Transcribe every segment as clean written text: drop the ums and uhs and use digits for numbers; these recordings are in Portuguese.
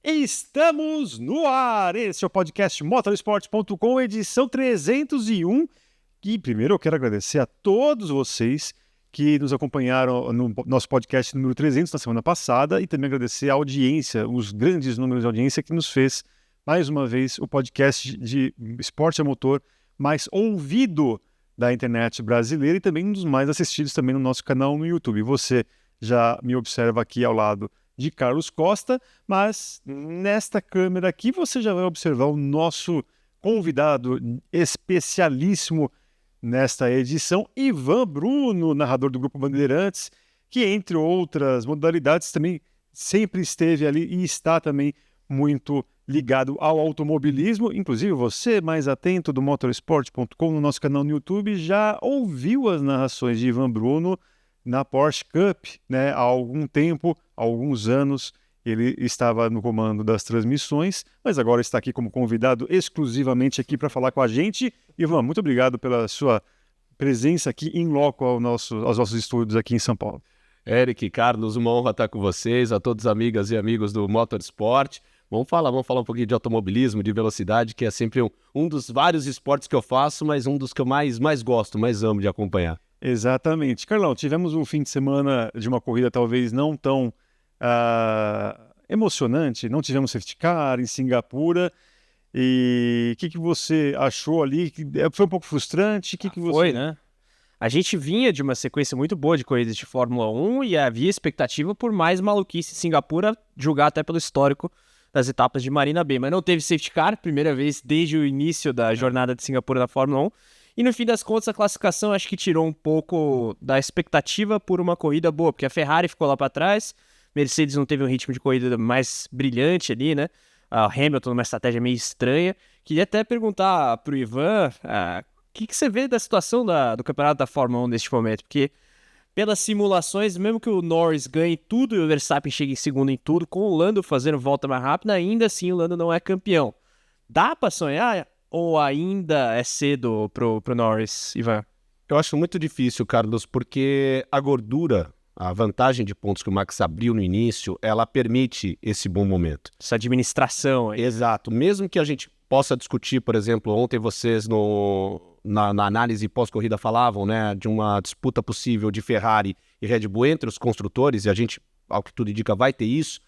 Estamos no ar! Esse é o podcast Motorsport.com, edição 301. E primeiro eu quero agradecer a todos vocês que nos acompanharam no nosso podcast número 300 na semana passada e também agradecer a audiência, os grandes números de audiência que nos fez, mais uma vez, o podcast de esporte a motor mais ouvido da internet brasileira e também um dos mais assistidos também no nosso canal no YouTube. Você já me observa aqui ao lado de Carlos Costa, mas nesta câmera aqui você já vai observar o nosso convidado especialíssimo nesta edição, Ivan Bruno, narrador do Grupo Bandeirantes, que entre outras modalidades também sempre esteve ali e está também muito ligado ao automobilismo. Inclusive você, mais atento do motorsport.com no nosso canal no YouTube, já ouviu as narrações de Ivan Bruno na Porsche Cup, né? Há algum tempo, há alguns anos, ele estava no comando das transmissões, mas agora está aqui como convidado exclusivamente aqui para falar com a gente. Ivan, muito obrigado pela sua presença aqui em loco aos nossos estúdios aqui em São Paulo. Eric, Carlos, uma honra estar com vocês, a todos amigas e amigos do Motorsport. Vamos falar um pouquinho de automobilismo, de velocidade, que é sempre um dos vários esportes que eu faço, mas um dos que eu mais gosto, mais amo de acompanhar. Exatamente. Carlão, tivemos um fim de semana de uma corrida talvez não tão emocionante, não tivemos safety car em Singapura, e o que você achou ali? Foi um pouco frustrante? Foi, né? A gente vinha de uma sequência muito boa de corridas de Fórmula 1 e havia expectativa por mais maluquice em Singapura, julgar até pelo histórico das etapas de Marina Bay, mas não teve safety car, primeira vez desde o início da jornada de Singapura na Fórmula 1. E no fim das contas, a classificação acho que tirou um pouco da expectativa por uma corrida boa, porque a Ferrari ficou lá para trás, Mercedes não teve um ritmo de corrida mais brilhante ali, né? A Hamilton numa estratégia meio estranha. Queria até perguntar pro Ivan, o que você vê da situação do campeonato da Fórmula 1 neste momento? Porque pelas simulações, mesmo que o Norris ganhe tudo e o Verstappen chegue em segundo em tudo, com o Lando fazendo volta mais rápida, ainda assim o Lando não é campeão. Dá para sonhar? Ou ainda é cedo pro Norris, Ivan? Eu acho muito difícil, Carlos, porque a gordura, a vantagem de pontos que o Max abriu no início, ela permite esse bom momento. Essa administração aí. Exato. Mesmo que a gente possa discutir, por exemplo, ontem vocês na análise pós-corrida falavam, né, de uma disputa possível de Ferrari e Red Bull entre os construtores, e a gente, ao que tudo indica, vai ter isso.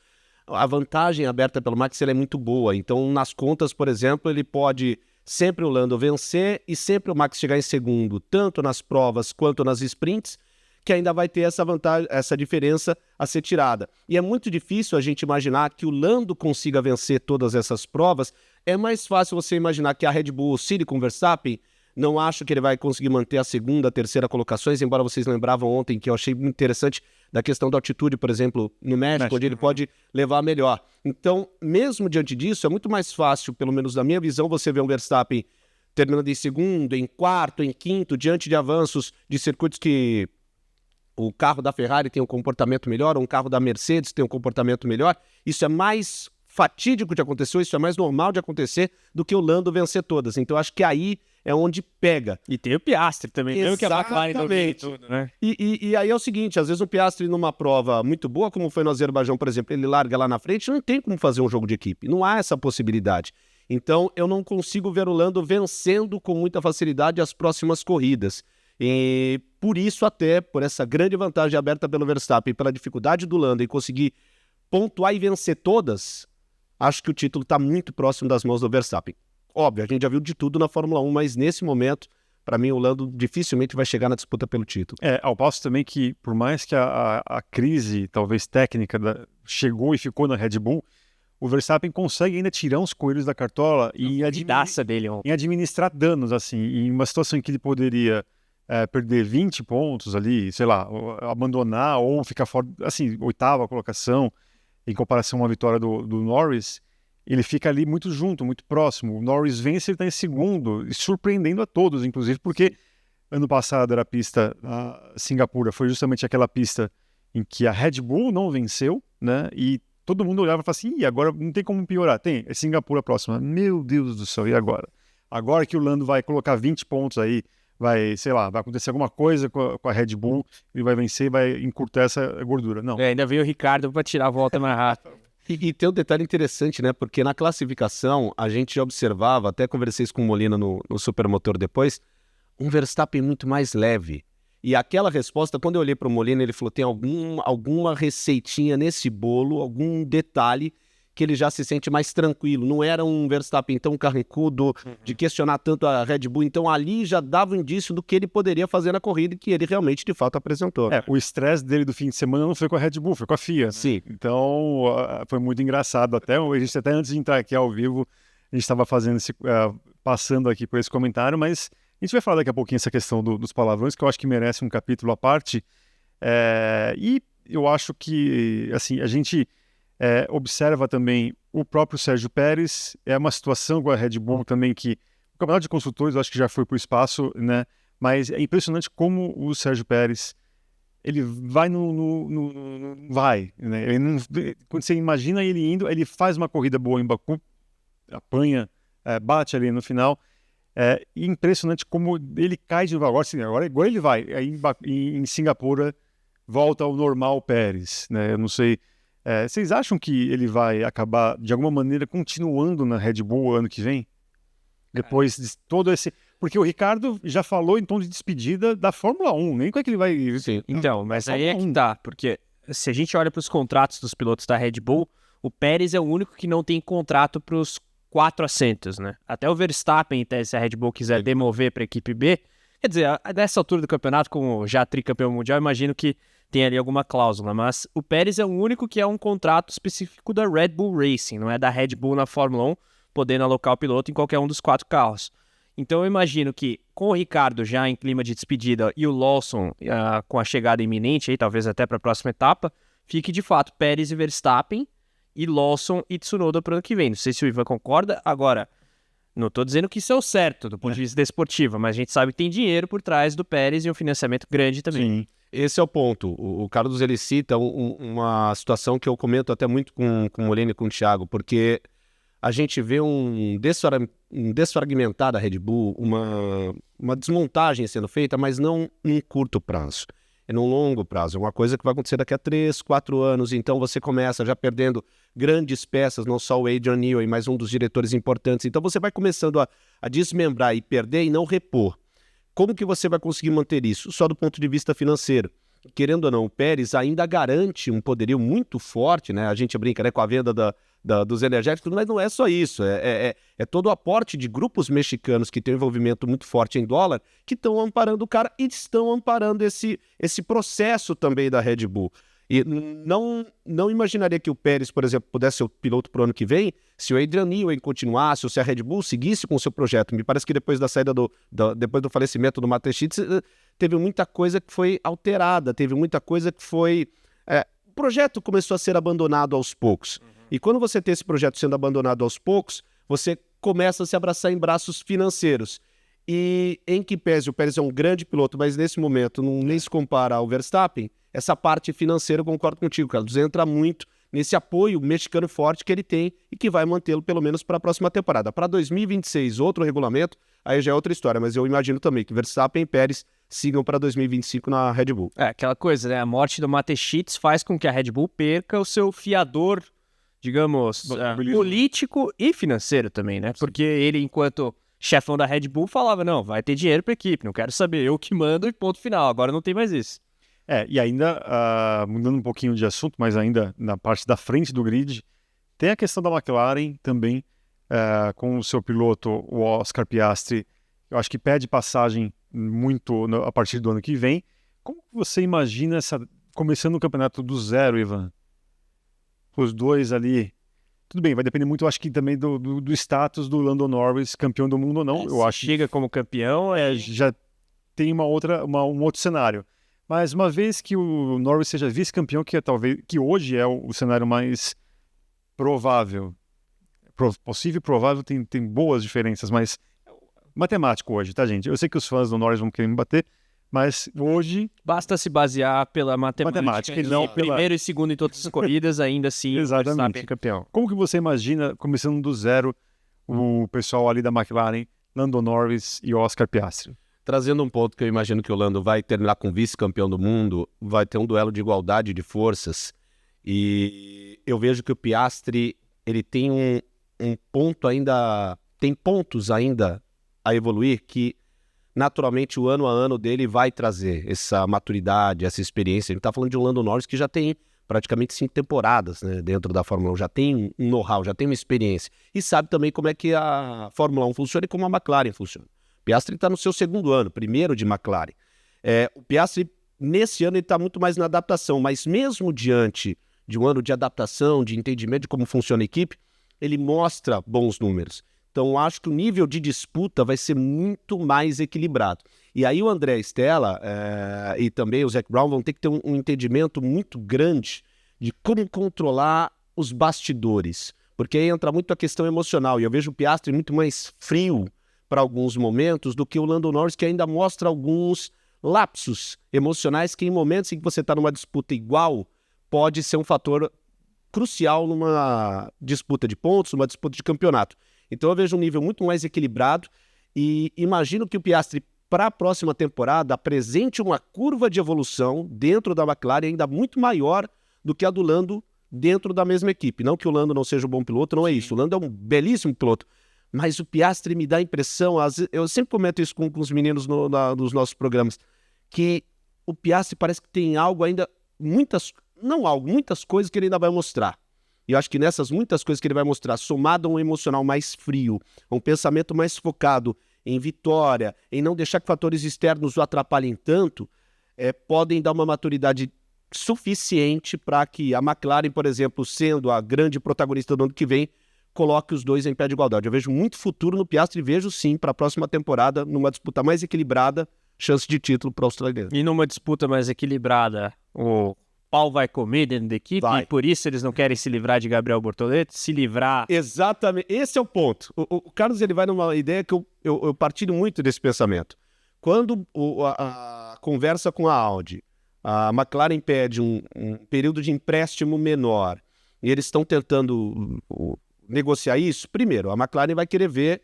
A vantagem aberta pelo Max ela é muito boa. Então, nas contas, por exemplo, ele pode sempre o Lando vencer e sempre o Max chegar em segundo, tanto nas provas quanto nas sprints, que ainda vai ter essa vantagem, essa diferença a ser tirada. E é muito difícil a gente imaginar que o Lando consiga vencer todas essas provas. É mais fácil você imaginar que a Red Bull oscile com o Verstappen. Não acho que ele vai conseguir manter a segunda, a terceira colocações, embora vocês lembravam ontem que eu achei muito interessante da questão da altitude, por exemplo, no México, onde ele pode levar melhor. Então, mesmo diante disso, é muito mais fácil, pelo menos na minha visão, você ver um Verstappen terminando em segundo, em quarto, em quinto, diante de avanços de circuitos que o carro da Ferrari tem um comportamento melhor, ou um carro da Mercedes tem um comportamento melhor. Isso é mais fatídico de acontecer, isso é mais normal de acontecer do que o Lando vencer todas. Então, acho que aí é onde pega. E tem o Piastri também, mesmo que a McLaren domine tudo, né? E aí é o seguinte, às vezes o Piastri numa prova muito boa, como foi no Azerbaijão, por exemplo, ele larga lá na frente, não tem como fazer um jogo de equipe, não há essa possibilidade. Então eu não consigo ver o Lando vencendo com muita facilidade as próximas corridas. E por isso até, por essa grande vantagem aberta pelo Verstappen, pela dificuldade do Lando em conseguir pontuar e vencer todas, acho que o título está muito próximo das mãos do Verstappen. Óbvio, a gente já viu de tudo na Fórmula 1, mas nesse momento, para mim, o Lando dificilmente vai chegar na disputa pelo título. Ao passo também que, por mais que a crise, talvez técnica, chegou e ficou na Red Bull, o Verstappen consegue ainda tirar uns coelhos da cartola em administrar danos, assim, em uma situação em que ele poderia perder 20 pontos ali, sei lá, abandonar ou ficar fora, assim, oitava colocação, em comparação a uma vitória do Norris. Ele fica ali muito junto, muito próximo. O Norris vence, ele está em segundo, e surpreendendo a todos, inclusive, porque ano passado era a pista, a Singapura, foi justamente aquela pista em que a Red Bull não venceu, né? E todo mundo olhava e falava assim, agora não tem como piorar. Tem, é Singapura a próxima. Meu Deus do céu, e agora? Agora que o Lando vai colocar 20 pontos aí, vai, sei lá, vai acontecer alguma coisa com a Red Bull, ele vai vencer e vai encurtar essa gordura. Não. Ainda veio o Ricardo para tirar a volta mais rápido. E tem um detalhe interessante, né? Porque na classificação a gente já observava, até conversei isso com o Molina no Supermotor depois, um Verstappen muito mais leve. E aquela resposta, quando eu olhei para o Molina, ele falou, tem alguma receitinha nesse bolo, algum detalhe que ele já se sente mais tranquilo. Não era um Verstappen tão carrancudo de questionar tanto a Red Bull. Então ali já dava um indício do que ele poderia fazer na corrida e que ele realmente, de fato, apresentou. O estresse dele do fim de semana não foi com a Red Bull, foi com a FIA. Né? Sim. Então foi muito engraçado. Até antes de entrar aqui ao vivo, a gente estava passando aqui por esse comentário, mas a gente vai falar daqui a pouquinho essa questão dos palavrões, que eu acho que merece um capítulo à parte. E eu acho que assim, a gente observa também o próprio Sérgio Pérez. É uma situação com a Red Bull também que o campeonato de construtores eu acho que já foi para o espaço, né? Mas é impressionante como o Sérgio Pérez ele vai vai, né? Quando você imagina ele indo, ele faz uma corrida boa em Baku, apanha, bate ali no final. Impressionante como ele cai de novo. Agora ele vai. Aí em Singapura volta ao normal Pérez, né? Eu não sei. Vocês acham que ele vai acabar, de alguma maneira, continuando na Red Bull ano que vem? Depois de todo esse... Porque o Ricardo já falou em tom de despedida da Fórmula 1, nem como é que ele vai... Sim. Então, mas aí é que tá, porque se a gente olha para os contratos dos pilotos da Red Bull, o Pérez é o único que não tem contrato para os 4 assentos, né? Até o Verstappen, se a Red Bull quiser demover para a equipe B, quer dizer, nessa altura do campeonato, como já tricampeão mundial, imagino que tem ali alguma cláusula, mas o Pérez é o único que é um contrato específico da Red Bull Racing, não é da Red Bull na Fórmula 1, podendo alocar o piloto em qualquer um dos 4 carros. Então eu imagino que com o Ricardo já em clima de despedida e o Lawson com a chegada iminente, aí, talvez até para a próxima etapa, fique de fato Pérez e Verstappen e Lawson e Tsunoda para o ano que vem. Não sei se o Ivan concorda. Agora, não estou dizendo que isso é o certo do ponto de vista desportivo, mas a gente sabe que tem dinheiro por trás do Pérez e um financiamento grande também. Sim. Esse é o ponto. O Carlos ele cita uma situação que eu comento até muito com o Molina e com o Thiago, porque a gente vê um desfragmentar da Red Bull, uma desmontagem sendo feita, mas não em curto prazo. É num longo prazo. É uma coisa que vai acontecer daqui a 3, 4 anos. Então você começa já perdendo grandes peças, não só o Adrian Newey, mas um dos diretores importantes. Então você vai começando a desmembrar e perder e não repor. Como que você vai conseguir manter isso? Só do ponto de vista financeiro. Querendo ou não, o Pérez ainda garante um poderio muito forte, né? A gente brinca, né, com a venda dos energéticos, mas não é só isso. É todo o aporte de grupos mexicanos que tem um envolvimento muito forte em dólar que estão amparando o cara e estão amparando esse processo também da Red Bull. E não imaginaria que o Pérez, por exemplo, pudesse ser o piloto para o ano que vem se o Adrian Newey continuasse ou se a Red Bull seguisse com o seu projeto. Me parece que depois da saída depois do falecimento do Mateschitz, teve muita coisa que foi alterada, teve muita coisa que foi... o projeto começou a ser abandonado aos poucos. E quando você tem esse projeto sendo abandonado aos poucos, você começa a se abraçar em braços financeiros. E em que pese, o Pérez é um grande piloto, mas nesse momento não nem se compara ao Verstappen, essa parte financeira, eu concordo contigo, Carlos, entra muito nesse apoio mexicano forte que ele tem e que vai mantê-lo pelo menos para a próxima temporada. Para 2026, outro regulamento, aí já é outra história, mas eu imagino também que Verstappen e Pérez sigam para 2025 na Red Bull. Aquela coisa, né? A morte do Mateschitz faz com que a Red Bull perca o seu fiador, digamos, político e financeiro também, né? Sim. Porque ele, enquanto chefão da Red Bull, falava, não, vai ter dinheiro para a equipe, não quero saber, eu que mando e ponto final. Agora não tem mais isso. E ainda, mudando um pouquinho de assunto, mas ainda na parte da frente do grid, tem a questão da McLaren também, com o seu piloto, o Oscar Piastri. Eu acho que pede passagem muito a partir do ano que vem. Como você imagina começando o campeonato do zero, Ivan? Os dois ali... Tudo bem, vai depender muito, eu acho que também do status do Lando Norris, campeão do mundo ou não. Eu acho chega como campeão, já tem um outro cenário. Mas uma vez que o Norris seja vice-campeão, que hoje é o cenário mais provável, possível e provável tem boas diferenças, mas matemático hoje, tá, gente? Eu sei que os fãs do Norris vão querer me bater, mas hoje... Basta se basear pela matemática e não pela... primeiro e segundo em todas as corridas, ainda assim, exatamente. Campeão. Como que você imagina, começando do zero, o pessoal ali da McLaren, Lando Norris e Oscar Piastri? Trazendo um ponto que eu imagino que o Lando vai terminar com vice-campeão do mundo, vai ter um duelo de igualdade de forças. E eu vejo que o Piastri ele tem um ponto ainda, tem pontos ainda a evoluir que naturalmente o ano a ano dele vai trazer essa maturidade, essa experiência. A gente está falando de um Lando Norris que já tem praticamente 5 temporadas, né, dentro da Fórmula 1, já tem um know-how, já tem uma experiência e sabe também como é que a Fórmula 1 funciona e como a McLaren funciona. O Piastri está no seu segundo ano, primeiro de McLaren. O Piastri, nesse ano, ele está muito mais na adaptação, mas mesmo diante de um ano de adaptação, de entendimento de como funciona a equipe, ele mostra bons números. Então, acho que o nível de disputa vai ser muito mais equilibrado. E aí o André Stella e também o Zac Brown vão ter que ter um entendimento muito grande de como controlar os bastidores, porque aí entra muito a questão emocional, e eu vejo o Piastri muito mais frio para alguns momentos do que o Lando Norris, que ainda mostra alguns lapsos emocionais que em momentos em que você está numa disputa igual, pode ser um fator crucial numa disputa de pontos, numa disputa de campeonato. Então eu vejo um nível muito mais equilibrado e imagino que o Piastri, para a próxima temporada, apresente uma curva de evolução dentro da McLaren ainda muito maior do que a do Lando dentro da mesma equipe. Não que o Lando não seja um bom piloto, não é isso. O Lando é um belíssimo piloto, mas o Piastri me dá a impressão, eu sempre comento isso com os meninos nos nossos programas, que o Piastri parece que tem algo ainda, muitas coisas que ele ainda vai mostrar. E eu acho que nessas muitas coisas que ele vai mostrar, somado a um emocional mais frio, a um pensamento mais focado em vitória, em não deixar que fatores externos o atrapalhem tanto, podem dar uma maturidade suficiente para que a McLaren, por exemplo, sendo a grande protagonista do ano que vem, coloque os dois em pé de igualdade. Eu vejo muito futuro no Piastri e vejo sim, para a próxima temporada, numa disputa mais equilibrada, chance de título para o australiano. E numa disputa mais equilibrada, o pau vai comer dentro da equipe, e por isso eles não querem se livrar de Gabriel Bortoleto, se livrar... Exatamente, esse é o ponto. O Carlos ele vai numa ideia que eu partilho muito desse pensamento. Quando a conversa com a Audi, a McLaren pede um período de empréstimo menor, e eles estão tentando negociar isso, primeiro, a McLaren vai querer ver,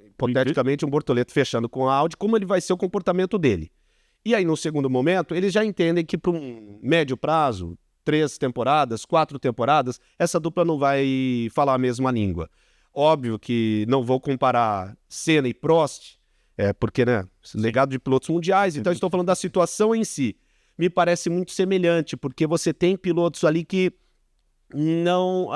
hipoteticamente, um Bortoleto fechando com a Audi, como ele vai ser o comportamento dele. E aí, no segundo momento, eles já entendem que para um médio prazo, 3 temporadas, 4 temporadas, essa dupla não vai falar a mesma língua. Óbvio que não vou comparar Senna e Prost, porque, né, legado de pilotos mundiais, então estou falando da situação em si. Me parece muito semelhante, porque você tem pilotos ali que não...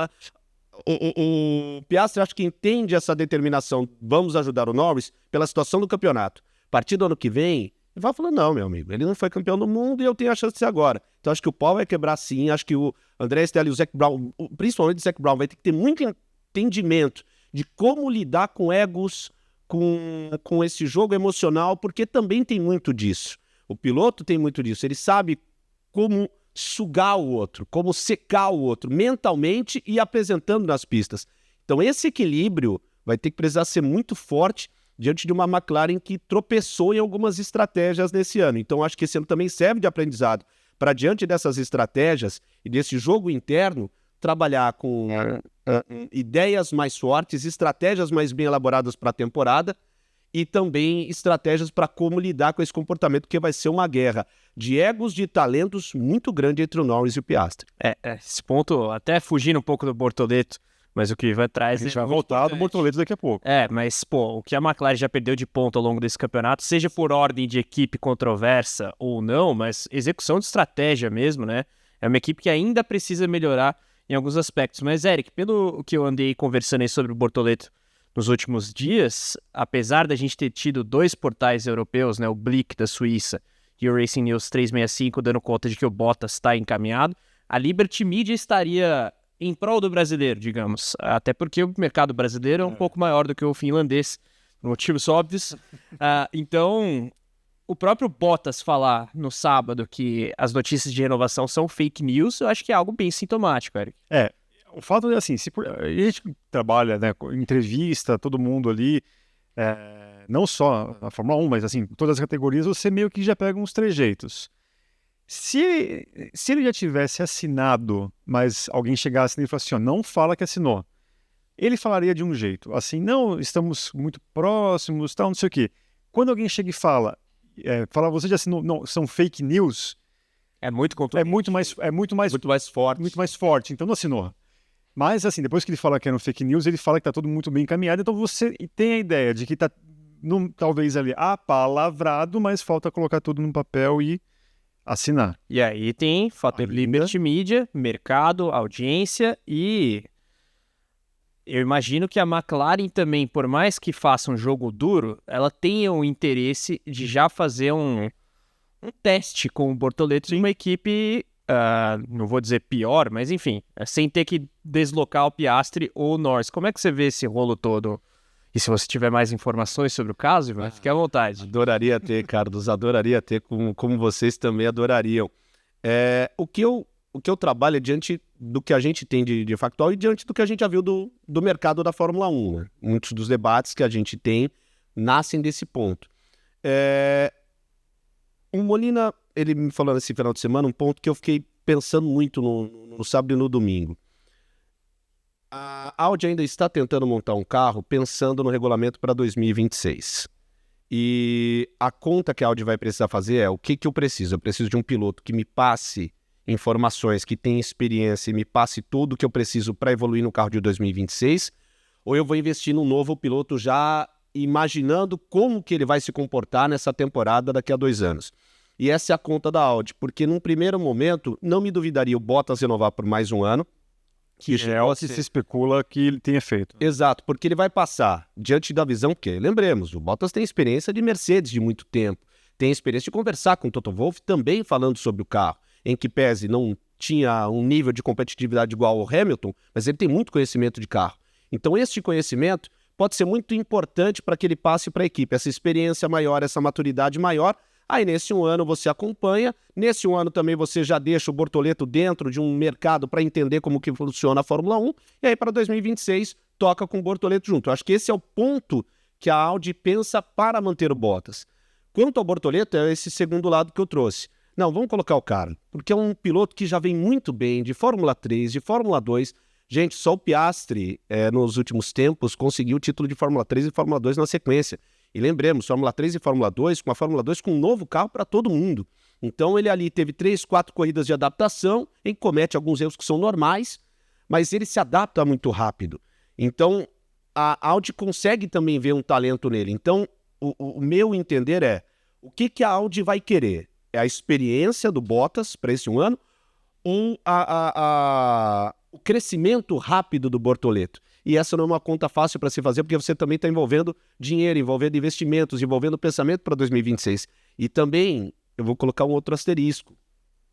O Piastri acho que entende essa determinação, vamos ajudar o Norris, pela situação do campeonato. A partir do ano que vem... Ele vai falando, não, meu amigo, ele não foi campeão do mundo e eu tenho a chance de ser agora. Então acho que o pau vai quebrar sim, acho que o André Stella e o Zac Brown, principalmente o Zac Brown, vai ter que ter muito entendimento de como lidar com egos, com esse jogo emocional, porque também tem muito disso. O piloto tem muito disso, ele sabe como sugar o outro, como secar o outro, mentalmente e apresentando nas pistas. Então esse equilíbrio vai ter que precisar ser muito forte diante de uma McLaren que tropeçou em algumas estratégias nesse ano. Então, acho que esse ano também serve de aprendizado para, diante dessas estratégias e desse jogo interno, trabalhar com ideias mais fortes, estratégias mais bem elaboradas para a temporada e também estratégias para como lidar com esse comportamento, que vai ser uma guerra de egos, de talentos muito grande entre o Norris e o Piastri. Esse ponto, até fugindo um pouco do Bortoleto, mas o que vai atrás... A gente vai voltar do Bortoleto daqui a pouco. Mas, o que a McLaren já perdeu de ponto ao longo desse campeonato, seja por ordem de equipe controversa ou não, mas execução de estratégia mesmo, né? É uma equipe que ainda precisa melhorar em alguns aspectos. Mas, Eric, pelo que eu andei conversando aí sobre o Bortoleto nos últimos dias, apesar da gente ter tido 2 portais europeus, né? O Blick da Suíça e o Racing News 365, dando conta de que o Bottas está encaminhado, a Liberty Media estaria em prol do brasileiro, digamos. Até porque o mercado brasileiro é um pouco maior do que o finlandês, por motivos óbvios. Então, o próprio Bottas falar no sábado que as notícias de renovação são fake news, eu acho que é algo bem sintomático, Eric. O fato é assim, a gente trabalha, né, com entrevista, todo mundo ali, não só na Fórmula 1, mas assim, todas as categorias, você meio que já pega uns trejeitos. Se ele já tivesse assinado, mas alguém chegasse nele e falasse assim, não fala que assinou, ele falaria de um jeito, assim, não, estamos muito próximos, tal, não sei o quê. Quando alguém chega e fala, você já assinou, não, são fake news, É muito é contundente. muito mais Muito mais forte. muito mais forte, então não assinou. Mas, assim, depois que ele fala que era um fake news, ele fala que tá tudo muito bem encaminhado, então você tem a ideia de que tá, talvez ali, apalavrado, mas falta colocar tudo num papel e assinar. E aí tem fator Ainda? Liberty Media, mercado, audiência e eu imagino que a McLaren também, por mais que faça um jogo duro, ela tenha o interesse de já fazer um teste com o Bortoleto em uma equipe, não vou dizer pior, mas enfim, sem ter que deslocar o Piastri ou o Norris. Como é que você vê esse rolo todo? E se você tiver mais informações sobre o caso, Ivan, fique à vontade. Adoraria ter, Carlos, adoraria ter, como vocês também adorariam. O que eu trabalho é diante do que a gente tem de factual e diante do que a gente já viu do mercado da Fórmula 1. Né? Muitos dos debates que a gente tem nascem desse ponto. O Molina, ele me falou nesse final de semana um ponto que eu fiquei pensando muito no sábado e no domingo. A Audi ainda está tentando montar um carro pensando no regulamento para 2026. E a conta que a Audi vai precisar fazer é o que eu preciso? Eu preciso de um piloto que me passe informações, que tenha experiência e me passe tudo o que eu preciso para evoluir no carro de 2026, ou eu vou investir num novo piloto já imaginando como que ele vai se comportar nessa temporada daqui a 2 anos. E essa é a conta da Audi, porque num primeiro momento não me duvidaria o Bottas renovar por mais um ano, Que é o que se especula que ele tenha feito. Exato, porque ele vai passar diante da visão que, lembremos, o Bottas tem experiência de Mercedes de muito tempo, tem experiência de conversar com o Toto Wolff também falando sobre o carro, em que pese não tinha um nível de competitividade igual ao Hamilton, mas ele tem muito conhecimento de carro. Então este conhecimento pode ser muito importante para que ele passe para a equipe, essa experiência maior, essa maturidade maior. Aí nesse um ano você acompanha, nesse um ano também você já deixa o Bortoleto dentro de um mercado para entender como que funciona a Fórmula 1, e aí para 2026 toca com o Bortoleto junto. Eu acho que esse é o ponto que a Audi pensa para manter o Bottas. Quanto ao Bortoleto, é esse segundo lado que eu trouxe. Não, vamos colocar o cara, porque é um piloto que já vem muito bem de Fórmula 3, de Fórmula 2. Gente, só o Piastri, nos últimos tempos, conseguiu o título de Fórmula 3 e Fórmula 2 na sequência. E lembremos, Fórmula 3 e Fórmula 2, com a Fórmula 2 com um novo carro para todo mundo. Então ele ali teve 3, 4 corridas de adaptação, em que comete alguns erros que são normais, mas ele se adapta muito rápido. Então a Audi consegue também ver um talento nele. Então o meu entender é, o que a Audi vai querer? É a experiência do Bottas para esse um ano ou o crescimento rápido do Bortoleto? E essa não é uma conta fácil para se fazer, porque você também está envolvendo dinheiro, envolvendo investimentos, envolvendo pensamento para 2026. E também, eu vou colocar um outro asterisco.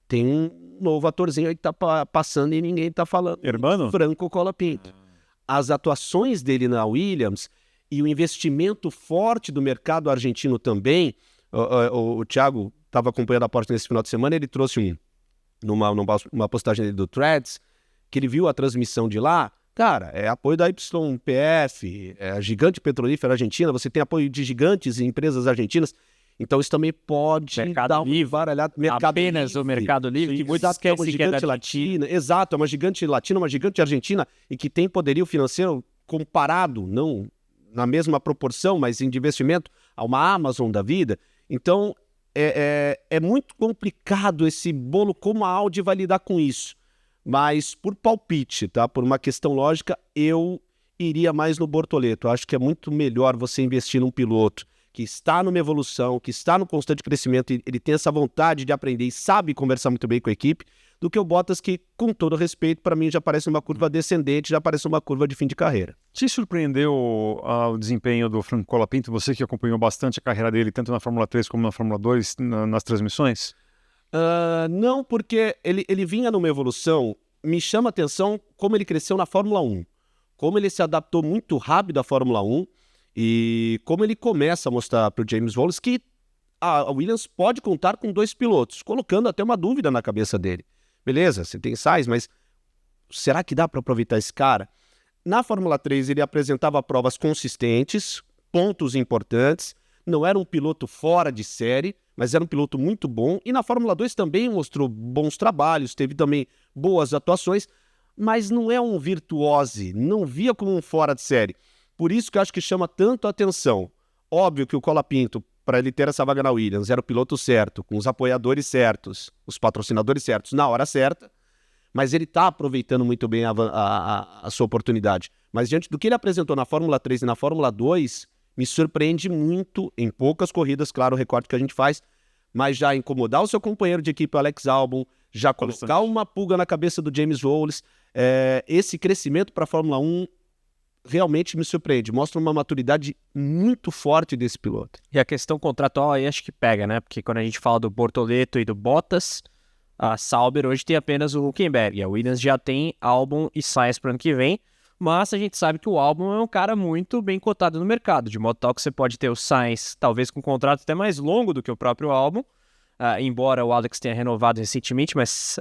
Tem um novo atorzinho aí que está passando e ninguém está falando. Hermano? Franco Colapinto. As atuações dele na Williams e o investimento forte do mercado argentino também. O Thiago estava acompanhando a Porsche nesse final de semana, ele trouxe numa postagem dele do Threads, que ele viu a transmissão de lá. Cara, é apoio da YPF, é a gigante petrolífera argentina, você tem apoio de gigantes e empresas argentinas, então isso também pode dar um baralhado. Apenas o Mercado Livre, que muitos é uma esquecem que é da gigante latina. Exato, é uma gigante latina, uma gigante argentina, e que tem poderio financeiro comparado, não na mesma proporção, mas em investimento, a uma Amazon da vida. Então, é muito complicado esse bolo, como a Audi vai lidar com isso. Mas por palpite, tá? Por uma questão lógica, eu iria mais no Bortoleto. Eu acho que é muito melhor você investir num piloto que está numa evolução, que está no constante crescimento, e ele tem essa vontade de aprender e sabe conversar muito bem com a equipe, do que o Bottas que, com todo respeito, para mim já parece uma curva descendente, já parece uma curva de fim de carreira. Te surpreendeu o desempenho do Franco Colapinto? Você que acompanhou bastante a carreira dele, tanto na Fórmula 3 como na Fórmula 2, nas transmissões? Não, porque ele vinha numa evolução, me chama a atenção como ele cresceu na Fórmula 1, como ele se adaptou muito rápido à Fórmula 1 e como ele começa a mostrar para o James Wallace que a Williams pode contar com 2 pilotos, colocando até uma dúvida na cabeça dele. Beleza, você tem Sainz, mas será que dá para aproveitar esse cara? Na Fórmula 3 ele apresentava provas consistentes, pontos importantes, não era um piloto fora de série, mas era um piloto muito bom, e na Fórmula 2 também mostrou bons trabalhos, teve também boas atuações, mas não é um virtuose, não via como um fora de série. Por isso que eu acho que chama tanto a atenção. Óbvio que o Colapinto, para ele ter essa vaga na Williams, era o piloto certo, com os apoiadores certos, os patrocinadores certos, na hora certa, mas ele está aproveitando muito bem a sua oportunidade. Mas diante do que ele apresentou na Fórmula 3 e na Fórmula 2, me surpreende muito, em poucas corridas, claro, o recorte que a gente faz, mas já incomodar o seu companheiro de equipe, o Alex Albon, já colocar uma pulga na cabeça do James Vowles, esse crescimento para a Fórmula 1 realmente me surpreende, mostra uma maturidade muito forte desse piloto. E a questão contratual aí acho que pega, né? Porque quando a gente fala do Bortoleto e do Bottas, a Sauber hoje tem apenas o Hülkenberg. A Williams já tem Albon e Sainz para o ano que vem, mas a gente sabe que o Albon é um cara muito bem cotado no mercado, de modo tal que você pode ter o Sainz talvez com um contrato até mais longo do que o próprio Albon, embora o Alex tenha renovado recentemente, mas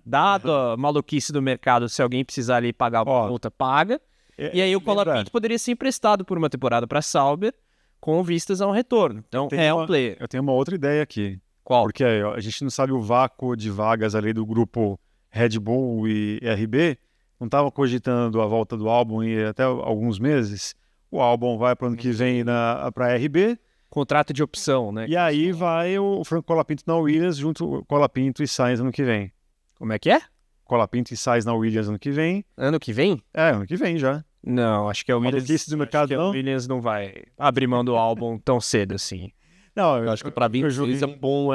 dado a maluquice do mercado, se alguém precisar ali pagar a multa, paga. E aí o Colapinto poderia ser emprestado por uma temporada para a Sauber com vistas a um retorno. Então um player. Eu tenho uma outra ideia aqui. Qual? Porque a gente não sabe o vácuo de vagas ali do grupo Red Bull e RB. Não estava cogitando a volta do Albon e até alguns meses. O Albon vai para o ano que vem para a RB. Contrato de opção, né? E aí vai o Franco Colapinto na Williams junto com Colapinto e Sainz ano que vem. Como é que é? Colapinto e Sainz na Williams ano que vem. Ano que vem? Ano que vem já. Não, acho que a Williams, do mercado, a Williams não vai abrir mão do álbum tão cedo assim. Não, eu acho que para 26 é um bom,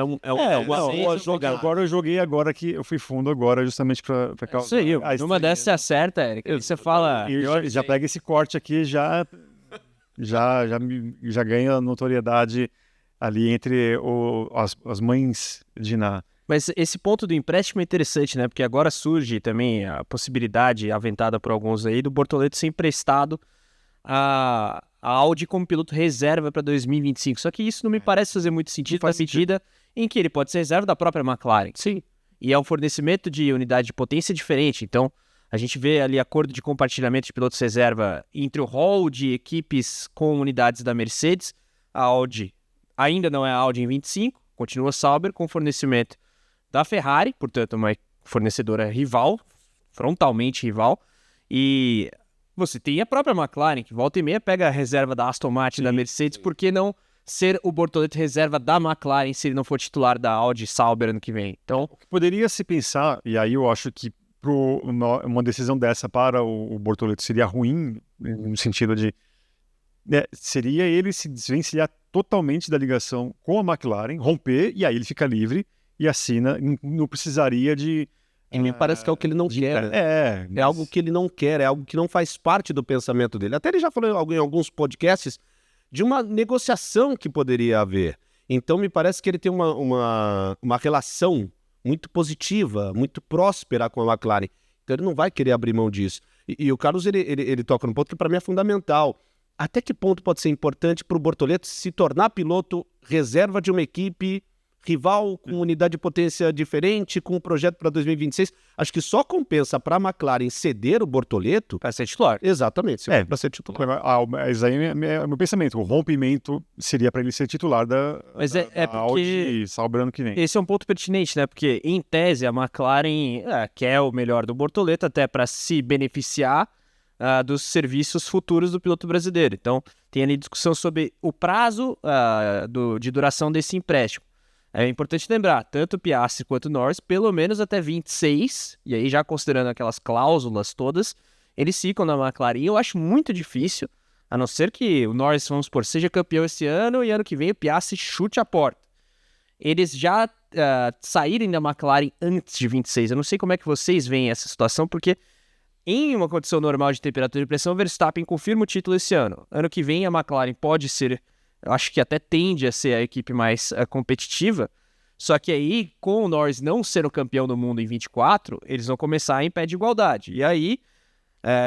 Agora eu joguei agora que eu fui fundo agora justamente para causar. Isso aí, numa dessas você acerta, Eric. Você fala. E já pega esse corte aqui, já ganha notoriedade ali entre as mães de Ná. Mas esse ponto do empréstimo é interessante, né? Porque agora surge também a possibilidade, aventada por alguns aí, do Bortoleto ser emprestado a Audi como piloto reserva para 2025. Só que isso não me parece fazer muito sentido na medida em que ele pode ser reserva da própria McLaren. Sim. E é um fornecimento de unidade de potência diferente. Então, a gente vê ali acordo de compartilhamento de pilotos reserva entre o hall de equipes com unidades da Mercedes. A Audi ainda não é a Audi em 25, continua Sauber com fornecimento da Ferrari, portanto uma fornecedora rival, frontalmente rival, e você tem a própria McLaren, que volta e meia pega a reserva da Aston Martin, da Mercedes, por que não ser o Bortoleto reserva da McLaren se ele não for titular da Audi Sauber ano que vem? Então, o que poderia se pensar, e aí eu acho que uma decisão dessa para o Bortoleto seria ruim, no sentido de seria ele se desvencilhar totalmente da ligação com a McLaren, romper, e aí ele fica livre e assina, não precisaria de... E me parece que é o que ele não quer. É algo que ele não quer, é algo que não faz parte do pensamento dele. Até ele já falou em alguns podcasts de uma negociação que poderia haver. Então me parece que ele tem uma relação muito positiva, muito próspera com a McLaren. Então ele não vai querer abrir mão disso. E o Carlos, ele toca num ponto que para mim é fundamental. Até que ponto pode ser importante para o Bortoleto se tornar piloto reserva de uma equipe rival, com unidade de potência diferente, com um projeto para 2026? Acho que só compensa para a McLaren ceder o Bortoleto para ser titular. Exatamente, para ser titular. Mas aí é meu pensamento. O rompimento seria para ele ser titular da Audi Sauber ano que vem. Esse é um ponto pertinente, né? Porque, em tese, a McLaren quer o melhor do Bortoleto até para se beneficiar dos serviços futuros do piloto brasileiro. Então, tem ali discussão sobre o prazo de duração desse empréstimo. É importante lembrar, tanto o Piastri quanto o Norris, pelo menos até 26, e aí já considerando aquelas cláusulas todas, eles ficam na McLaren. E eu acho muito difícil, a não ser que o Norris, vamos supor, seja campeão esse ano e ano que vem o Piastri chute a porta. Eles já saírem da McLaren antes de 26. Eu não sei como é que vocês veem essa situação, porque em uma condição normal de temperatura e pressão, o Verstappen confirma o título esse ano. Ano que vem a McLaren pode ser... Eu acho que até tende a ser a equipe mais competitiva, só que aí, com o Norris não ser o campeão do mundo em 24, eles vão começar em pé de igualdade. E aí,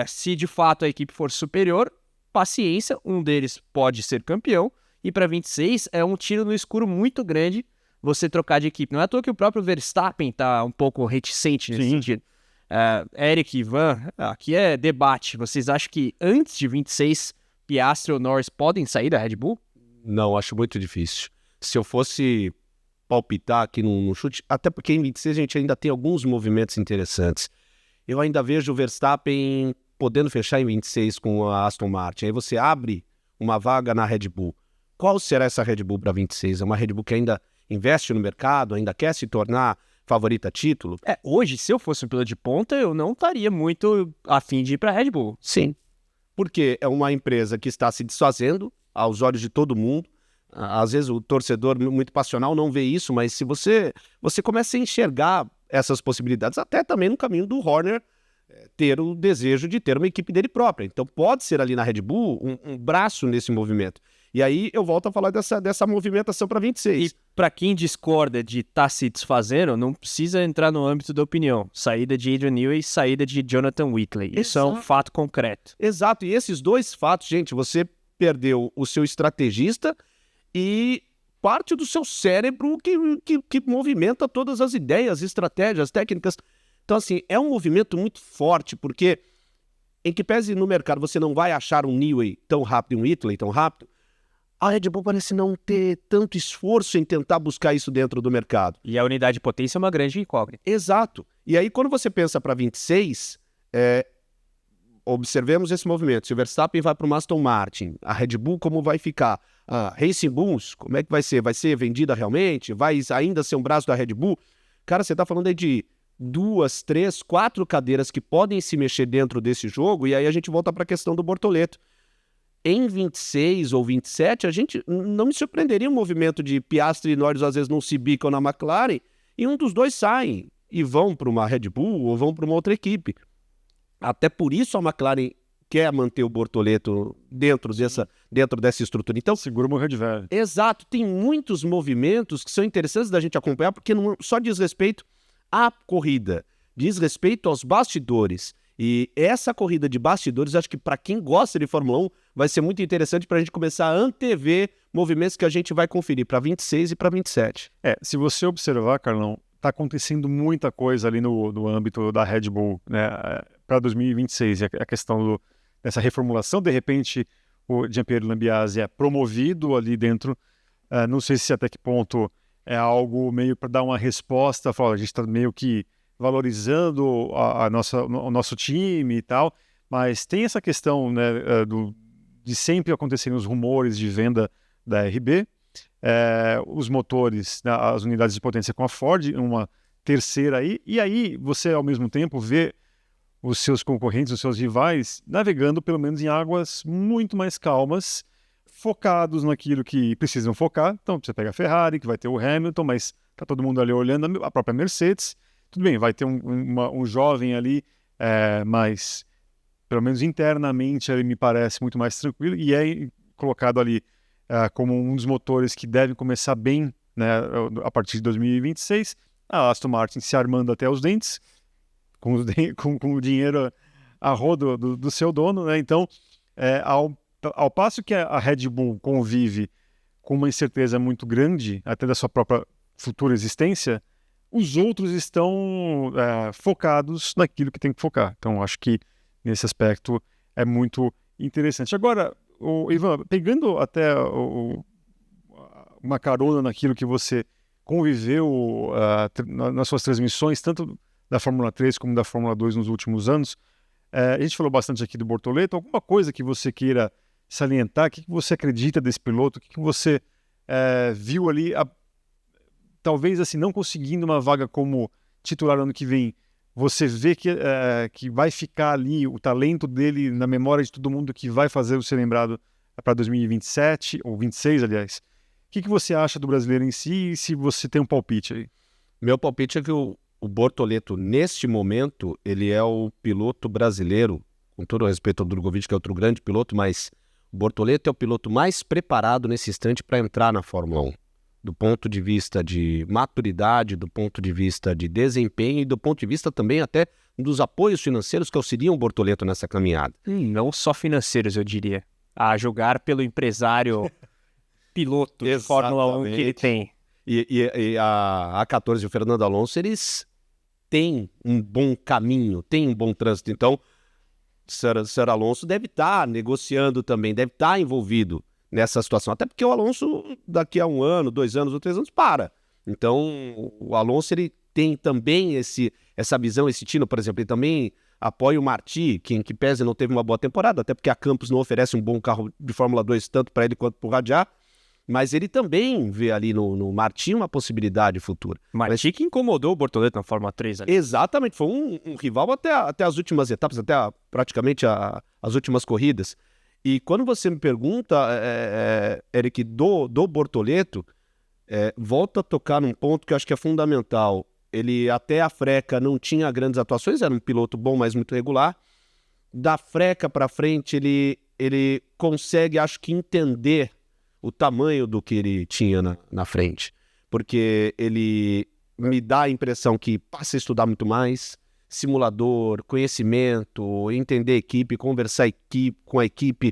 se de fato a equipe for superior, paciência, um deles pode ser campeão, e para 26 é um tiro no escuro muito grande você trocar de equipe. Não é à toa que o próprio Verstappen está um pouco reticente nesse sentido. Eric e Ivan, aqui é debate. Vocês acham que antes de 26, Piastri ou Norris podem sair da Red Bull? Não, acho muito difícil. Se eu fosse palpitar aqui no chute, até porque em 26 a gente ainda tem alguns movimentos interessantes. Eu ainda vejo o Verstappen podendo fechar em 26 com a Aston Martin. Aí você abre uma vaga na Red Bull qual será essa Red Bull para 26? É uma Red Bull que ainda investe no mercado, ainda quer se tornar favorita a título? Hoje, se eu fosse um piloto de ponta, eu não estaria muito afim de ir pra Red Bull. Sim, porque é uma empresa que está se desfazendo aos olhos de todo mundo. Às vezes o torcedor muito passional não vê isso, mas se você começa a enxergar essas possibilidades, até também no caminho do Horner ter o desejo de ter uma equipe dele própria. Então pode ser ali na Red Bull um braço nesse movimento. E aí eu volto a falar dessa movimentação para 26. E pra quem discorda de estar se desfazendo, não precisa entrar no âmbito da opinião. Saída de Adrian Newey, saída de Jonathan Whitley. Isso é um fato concreto. Exato, e esses dois fatos, gente, você perdeu o seu estrategista e parte do seu cérebro que movimenta todas as ideias, estratégias, técnicas. Então, assim, é um movimento muito forte, porque em que pese no mercado você não vai achar um Newey tão rápido e um Whitley tão rápido, a Red Bull parece não ter tanto esforço em tentar buscar isso dentro do mercado. E a unidade de potência é uma grande incógnita. Exato. E aí, quando você pensa para 26, observemos esse movimento. Se o Verstappen vai para o Aston Martin, a Red Bull como vai ficar? A Racing Bulls, como é que vai ser? Vai ser vendida realmente? Vai ainda ser um braço da Red Bull? Cara, você está falando aí de 2, 3, 4 cadeiras que podem se mexer dentro desse jogo, e aí a gente volta para a questão do Bortoleto. Em 26 ou 27, a gente não me surpreenderia um movimento de Piastri e Norris às vezes não se bicam na McLaren, e um dos dois saem e vão para uma Red Bull ou vão para uma outra equipe. Até por isso a McLaren quer manter o Bortoleto dentro dessa estrutura. Então, segura o morrer de velho. Exato, tem muitos movimentos que são interessantes da gente acompanhar, porque não só diz respeito à corrida, diz respeito aos bastidores. E essa corrida de bastidores, acho que para quem gosta de Fórmula 1, vai ser muito interessante para a gente começar a antever movimentos que a gente vai conferir para 26 e para 27. Se você observar, Carlão, está acontecendo muita coisa ali no âmbito da Red Bull, né, para 2026. A questão dessa reformulação, de repente, o Jean-Pierre Lambiase é promovido ali dentro. Não sei se até que ponto é algo meio para dar uma resposta, a gente está meio que valorizando o nosso time e tal, mas tem essa questão, né, de sempre acontecerem os rumores de venda da RB, os motores, né, as unidades de potência com a Ford, uma terceira aí, e aí você ao mesmo tempo vê os seus concorrentes, os seus rivais, navegando pelo menos em águas muito mais calmas, focados naquilo que precisam focar. Então você pega a Ferrari, que vai ter o Hamilton, mas tá todo mundo ali olhando a própria Mercedes. Tudo bem, vai ter um jovem ali, mas pelo menos internamente ele me parece muito mais tranquilo e é colocado ali como um dos motores que devem começar bem, né, a partir de 2026. A Aston Martin se armando até os dentes, com o dinheiro a rodo do seu dono, né? Então, ao passo que a Red Bull convive com uma incerteza muito grande, até da sua própria futura existência, os outros estão focados naquilo que tem que focar. Então, acho que nesse aspecto é muito interessante. Agora, Ivan, pegando até uma carona naquilo que você conviveu nas suas transmissões, tanto da Fórmula 3 como da Fórmula 2 nos últimos anos, a gente falou bastante aqui do Bortoleto. Alguma coisa que você queira salientar? O que você acredita desse piloto? O que você viu ali, talvez assim, não conseguindo uma vaga como titular ano que vem, você vê que vai ficar ali o talento dele na memória de todo mundo, que vai fazer ser lembrado para 2027, ou 26, aliás. O que você acha do brasileiro em si, e se você tem um palpite aí? Meu palpite é que o Bortoleto, neste momento, ele é o piloto brasileiro, com todo o respeito ao Drogovic, que é outro grande piloto, mas o Bortoleto é o piloto mais preparado nesse instante para entrar na Fórmula 1. Do ponto de vista de maturidade, do ponto de vista de desempenho e do ponto de vista também até dos apoios financeiros que auxiliam o Bortoleto nessa caminhada. Não só financeiros, eu diria. A julgar pelo empresário piloto de Fórmula 1 que ele tem. E a A14 e o Fernando Alonso, eles têm um bom caminho, têm um bom trânsito. Então, Sr. Alonso deve estar negociando também, deve estar envolvido nessa situação. Até porque o Alonso, daqui a 1 ano, 2 anos ou 3 anos, para. Então, o Alonso, ele tem também essa visão, esse tino, por exemplo, ele também apoia o Marti, que em que pese não teve uma boa temporada, até porque a Campos não oferece um bom carro de Fórmula 2, tanto para ele quanto para o Radiar. mas ele também vê ali no Martin uma possibilidade futura. Martin que incomodou o Bortoleto na Fórmula 3 ali. Exatamente, foi um rival até as últimas etapas, praticamente as últimas corridas. E quando você me pergunta, Eric, do Bortoleto, volta a tocar num ponto que eu acho que é fundamental. Ele até a freca não tinha grandes atuações, era um piloto bom, mas muito regular. Da freca para frente, ele consegue, acho que, entender o tamanho do que ele tinha na frente. Porque ele me dá a impressão que passa a estudar muito mais, simulador, conhecimento, entender a equipe, conversar com a equipe,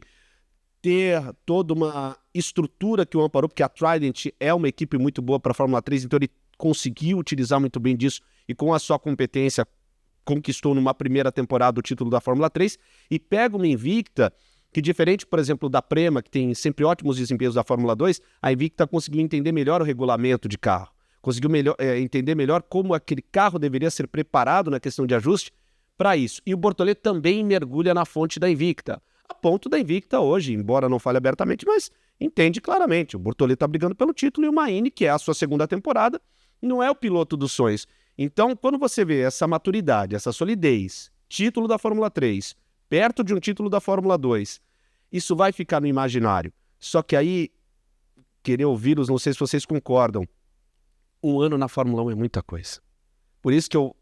ter toda uma estrutura que o amparou, porque a Trident é uma equipe muito boa para a Fórmula 3, então ele conseguiu utilizar muito bem disso e com a sua competência conquistou numa primeira temporada o título da Fórmula 3 e pega uma Invicta que, diferente, por exemplo, da Prema, que tem sempre ótimos desempenhos da Fórmula 2, a Invicta conseguiu entender melhor o regulamento de carro, conseguiu entender melhor como aquele carro deveria ser preparado na questão de ajuste para isso. E o Bortoleto também mergulha na fonte da Invicta, a ponto da Invicta hoje, embora não fale abertamente, mas entende claramente. O Bortoleto está brigando pelo título e o Maini, que é a sua segunda temporada, não é o piloto dos sonhos. Então, quando você vê essa maturidade, essa solidez, título da Fórmula 3, perto de um título da Fórmula 2, isso vai ficar no imaginário. Só que aí, querer ouvi-los, não sei se vocês concordam, um ano na Fórmula 1 é muita coisa. Por isso que eu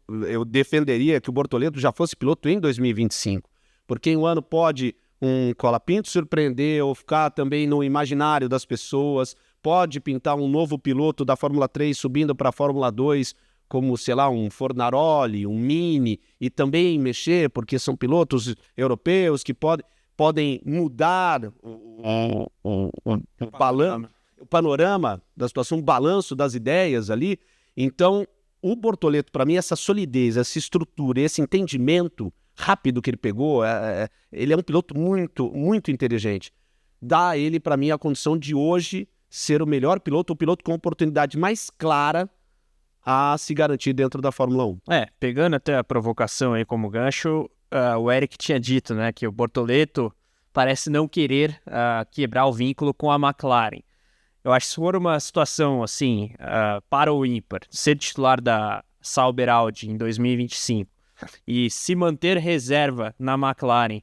defenderia que o Bortoleto já fosse piloto em 2025. Porque em um ano pode um colapinto surpreender ou ficar também no imaginário das pessoas, pode pintar um novo piloto da Fórmula 3 subindo para a Fórmula 2, como, sei lá, um Fornaroli, um Mini, e também mexer, porque são pilotos europeus que podem mudar o panorama da situação, o balanço das ideias ali. Então, o Bortoleto, para mim, essa solidez, essa estrutura, esse entendimento rápido que ele pegou, ele é um piloto muito, muito inteligente. Dá a ele, para mim, a condição de hoje ser o melhor piloto, o piloto com a oportunidade mais clara a se garantir dentro da Fórmula 1. Pegando até a provocação aí como gancho, o Eric tinha dito, né, que o Bortoleto parece não querer quebrar o vínculo com a McLaren. Eu acho que se for uma situação assim, para o ímpar, ser titular da Sauber Audi em 2025 e se manter reserva na McLaren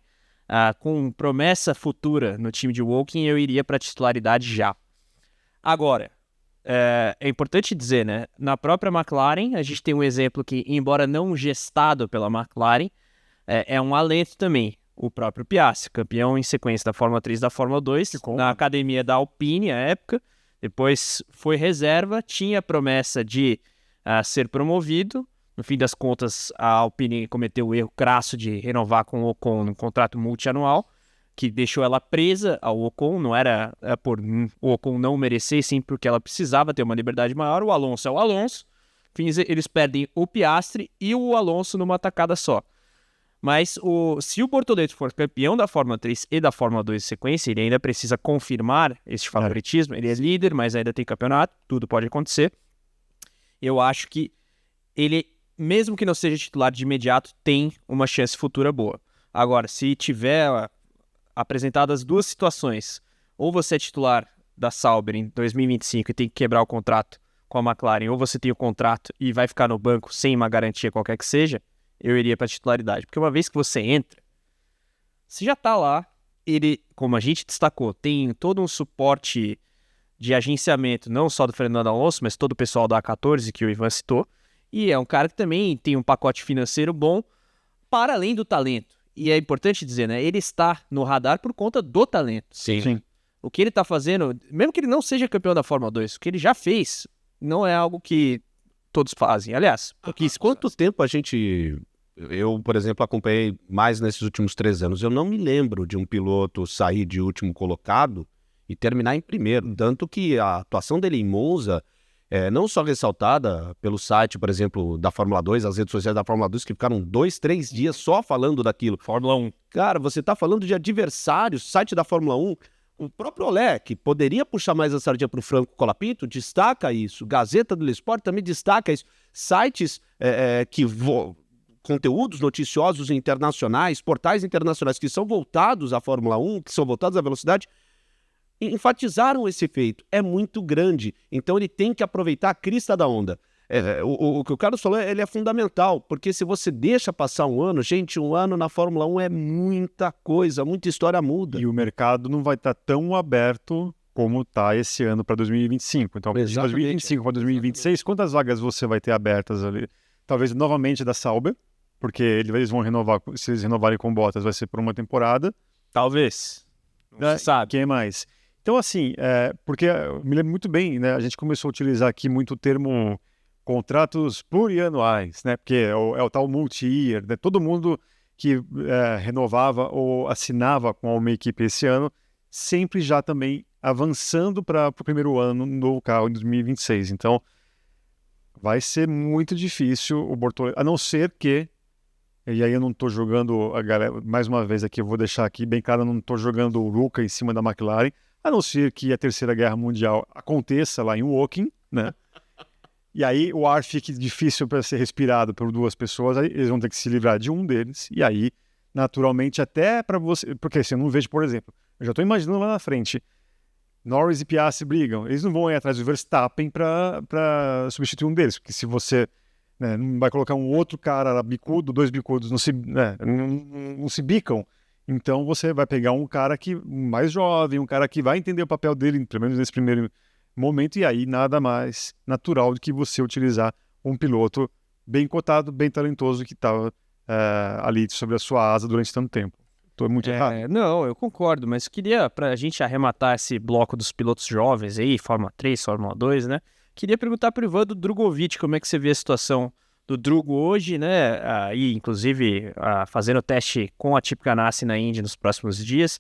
com promessa futura no time de Woking, eu iria para a titularidade já. Agora, é importante dizer, né? Na própria McLaren, a gente tem um exemplo que, embora não gestado pela McLaren, é um alento também. O próprio Piastri, campeão em sequência da Fórmula 3 e da Fórmula 2, na academia da Alpine à época, depois foi reserva, tinha a promessa de ser promovido. No fim das contas, a Alpine cometeu o erro crasso de renovar com o Ocon num contrato multianual, que deixou ela presa ao Ocon, não era por o Ocon não merecer, sim porque ela precisava ter uma liberdade maior. O Alonso é o Alonso, eles perdem o Piastri e o Alonso numa tacada só. Mas se o Bortoleto for campeão da Fórmula 3 e da Fórmula 2 em sequência, ele ainda precisa confirmar esse favoritismo. Ele é líder, mas ainda tem campeonato, tudo pode acontecer. Eu acho que ele, mesmo que não seja titular de imediato, tem uma chance futura boa. Agora, se tiver apresentadas duas situações, ou você é titular da Sauber em 2025 e tem que quebrar o contrato com a McLaren, ou você tem o contrato e vai ficar no banco sem uma garantia qualquer que seja, eu iria para a titularidade. Porque uma vez que você entra, você já está lá, ele, como a gente destacou, tem todo um suporte de agenciamento, não só do Fernando Alonso, mas todo o pessoal da A14 que o Ivan citou, e é um cara que também tem um pacote financeiro bom, para além do talento. E é importante dizer, né? Ele está no radar por conta do talento. Sim. O que ele está fazendo, mesmo que ele não seja campeão da Fórmula 2, o que ele já fez não é algo que todos fazem. Aliás, quanto tempo eu, por exemplo, acompanhei mais nesses últimos 3 anos. Eu não me lembro de um piloto sair de último colocado e terminar em primeiro. Tanto que a atuação dele em Monza não só ressaltada pelo site, por exemplo, da Fórmula 2, as redes sociais da Fórmula 2, que ficaram 2, 3 dias só falando daquilo. Fórmula 1. Cara, você tá falando de adversários, site da Fórmula 1, o próprio Olé, que poderia puxar mais a sardinha pro Franco Colapinto, destaca isso. Gazeta do Esporte também destaca isso. Sites conteúdos noticiosos internacionais, portais internacionais que são voltados à Fórmula 1, que são voltados à velocidade, enfatizaram esse feito. É muito grande. Então ele tem que aproveitar a crista da onda. O que o Carlos falou, ele é fundamental, porque se você deixa passar um ano, gente, um ano na Fórmula 1 é muita coisa, muita história muda. E o mercado não vai estar tão aberto como está esse ano para 2025. Então, de 2025 para 2026, quantas vagas você vai ter abertas ali? Talvez novamente da Sauber, porque eles vão renovar, se eles renovarem com Bottas, vai ser por uma temporada. Talvez. Não se sabe. Quem mais? Então, assim, porque eu me lembro muito bem, né? A gente começou a utilizar aqui muito o termo contratos plurianuais, né? Porque é o tal multi-year, né? Todo mundo que renovava ou assinava com uma equipe esse ano, sempre já também avançando para o primeiro ano do carro em 2026. Então, vai ser muito difícil o Bortoleto, a não ser que, e aí eu não estou jogando, a galera, mais uma vez aqui, eu vou deixar aqui bem claro, eu não estou jogando o Luca em cima da McLaren, a não ser que a Terceira Guerra Mundial aconteça lá em Woking, né? E aí o ar fique difícil para ser respirado por duas pessoas, aí eles vão ter que se livrar de um deles, e aí, naturalmente, até para você... Porque assim, eu não vejo, por exemplo, eu já estou imaginando lá na frente, Norris e Piastri brigam, eles não vão ir atrás do Verstappen para substituir um deles, porque se você não vai colocar um outro cara lá, bicudo, dois bicudos, não se bicam, então você vai pegar um cara mais jovem, um cara que vai entender o papel dele, pelo menos nesse primeiro momento, e aí nada mais natural do que você utilizar um piloto bem cotado, bem talentoso que estava ali sobre a sua asa durante tanto tempo. Estou muito errado. Não, eu concordo, mas queria, para a gente arrematar esse bloco dos pilotos jovens aí, Fórmula 3, Fórmula 2, né? Queria perguntar para o Ivan do Drogovic, como é que você vê a situação do Drugo hoje, né? Aí, inclusive, fazendo teste com a Chip Ganassi na Indy nos próximos dias.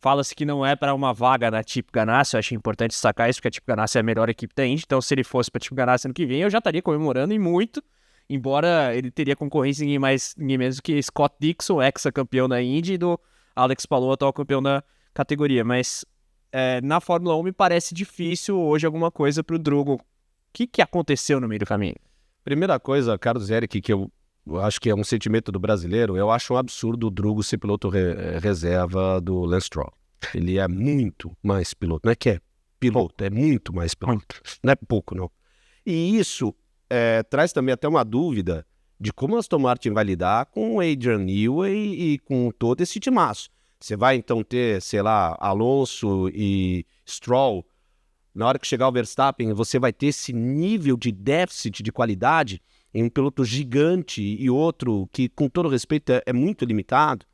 Fala-se que não é para uma vaga na Chip Ganassi, eu acho importante destacar isso, porque a Chip Ganassi é a melhor equipe da Indy, então se ele fosse para a Chip Ganassi ano que vem, eu já estaria comemorando e muito, embora ele teria concorrência ninguém menos do que Scott Dixon, ex-campeão da Indy, e do Alex Palou, atual campeão da categoria, mas na Fórmula 1 me parece difícil hoje alguma coisa para o Drugo. O que aconteceu no meio do caminho? Primeira coisa, Carlos Eric, que eu acho que é um sentimento do brasileiro, eu acho um absurdo o Drugo ser piloto reserva do Lance Stroll. Ele é muito mais piloto, não é que é piloto, é muito mais piloto, não é pouco não. E isso traz também até uma dúvida de como a Aston Martin vai lidar com o Adrian Newey e com todo esse timaço. Você vai então ter, sei lá, Alonso e Stroll. Na hora que chegar o Verstappen, você vai ter esse nível de déficit de qualidade em um piloto gigante e outro que, com todo respeito, é muito limitado.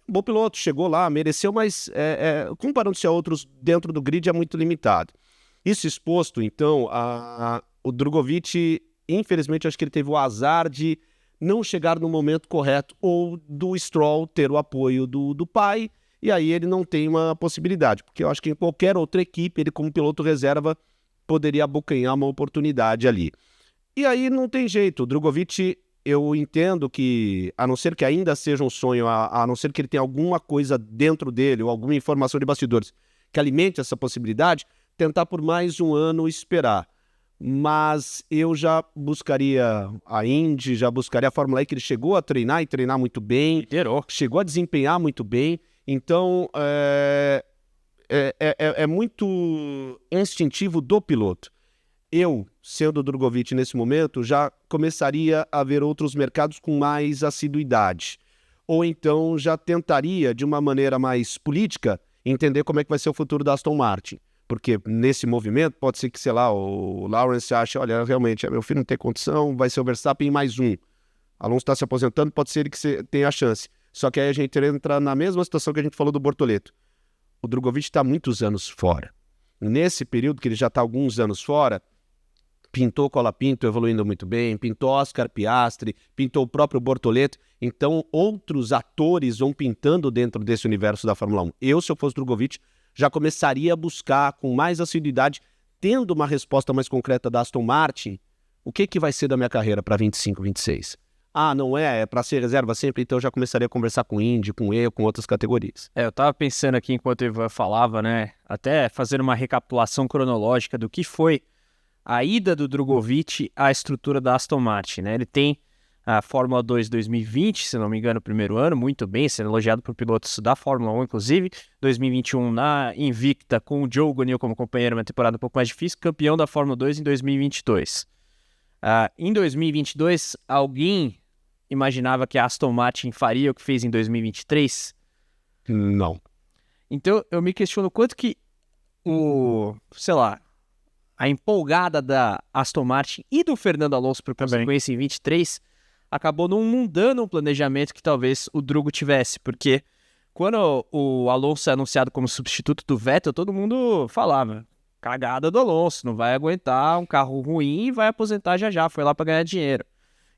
Um bom piloto, chegou lá, mereceu, mas comparando-se a outros dentro do grid é muito limitado. Isso exposto, então, o Drogovic, infelizmente, acho que ele teve o azar de não chegar no momento correto ou do Stroll ter o apoio do pai, e aí ele não tem uma possibilidade, porque eu acho que em qualquer outra equipe, ele como piloto reserva, poderia abocanhar uma oportunidade ali. E aí não tem jeito, o Drogovic, eu entendo que, a não ser que ainda seja um sonho, a não ser que ele tenha alguma coisa dentro dele, ou alguma informação de bastidores, que alimente essa possibilidade, tentar por mais um ano esperar. Mas eu já buscaria a Indy, já buscaria a Fórmula E, que ele chegou a treinar e treinar muito bem, chegou a desempenhar muito bem, então é muito instintivo do piloto. Eu, sendo o Drogovic nesse momento, já começaria a ver outros mercados com mais assiduidade. Ou então já tentaria, de uma maneira mais política, entender como é que vai ser o futuro da Aston Martin. Porque nesse movimento pode ser que, sei lá, o Lawrence ache, olha, realmente, meu filho não tem condição, vai ser o Verstappen e mais um. Alonso está se aposentando, pode ser que você tenha a chance. Só que aí a gente entra na mesma situação que a gente falou do Bortoleto. O Drogovic está há muitos anos fora. Nesse período que ele já está há alguns anos fora, pintou Colapinto evoluindo muito bem, pintou Oscar Piastri, pintou o próprio Bortoleto. Então, outros atores vão pintando dentro desse universo da Fórmula 1. Eu, se eu fosse Drogovic, já começaria a buscar com mais assiduidade, tendo uma resposta mais concreta da Aston Martin, o que vai ser da minha carreira para 25, 26? Ah, não é para ser reserva sempre, então eu já começaria a conversar com o Indy, com eu, com outras categorias. Eu tava pensando aqui enquanto o Ivan falava, né, até fazendo uma recapitulação cronológica do que foi a ida do Drogovic à estrutura da Aston Martin, né? Ele tem a Fórmula 2 2020, se não me engano, o primeiro ano, muito bem, sendo elogiado por pilotos da Fórmula 1, inclusive. 2021 na Invicta, com o Joe Guanyu como companheiro, uma temporada um pouco mais difícil, campeão da Fórmula 2 em 2022. Em 2022, alguém imaginava que a Aston Martin faria o que fez em 2023? Não. Então, eu me questiono quanto que a empolgada da Aston Martin e do Fernando Alonso, por consequência, em 23, acabou não dando um planejamento que talvez o Drugo tivesse, porque quando o Alonso é anunciado como substituto do Vettel, todo mundo falava, cagada do Alonso, não vai aguentar um carro ruim e vai aposentar já, foi lá para ganhar dinheiro.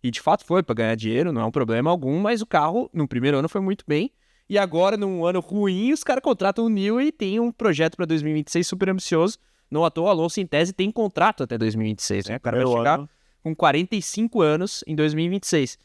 E de fato foi para ganhar dinheiro, não é um problema algum, mas o carro no primeiro ano foi muito bem, e agora num ano ruim os caras contratam o Newey e tem um projeto para 2026 super ambicioso. Não à toa, o Alonso em tese tem contrato até 2026, né? O cara vai chegar com 45 anos em 2026.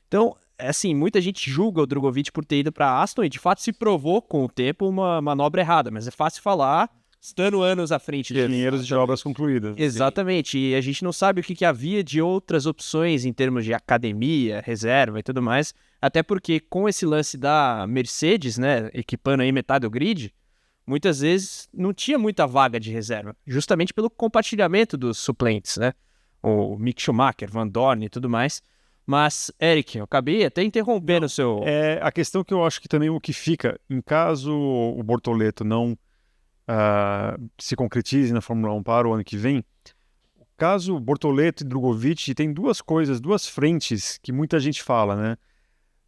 Então, assim, muita gente julga o Drogovic por ter ido para Aston e de fato se provou com o tempo uma manobra errada, mas é fácil falar estando anos à frente disso. Dinheiros de obras concluídas. Exatamente, e a gente não sabe o que havia de outras opções em termos de academia, reserva e tudo mais, até porque com esse lance da Mercedes, né, equipando aí metade do grid, muitas vezes não tinha muita vaga de reserva, justamente pelo compartilhamento dos suplentes, né, o Mick Schumacher, Van Dorn e tudo mais. Mas, Eric, eu acabei até interrompendo o seu... É a questão que eu acho que também o que fica, em caso o Bortoleto não se concretize na Fórmula 1 para o ano que vem, caso Bortoleto e Drogovic tem duas frentes que muita gente fala, né?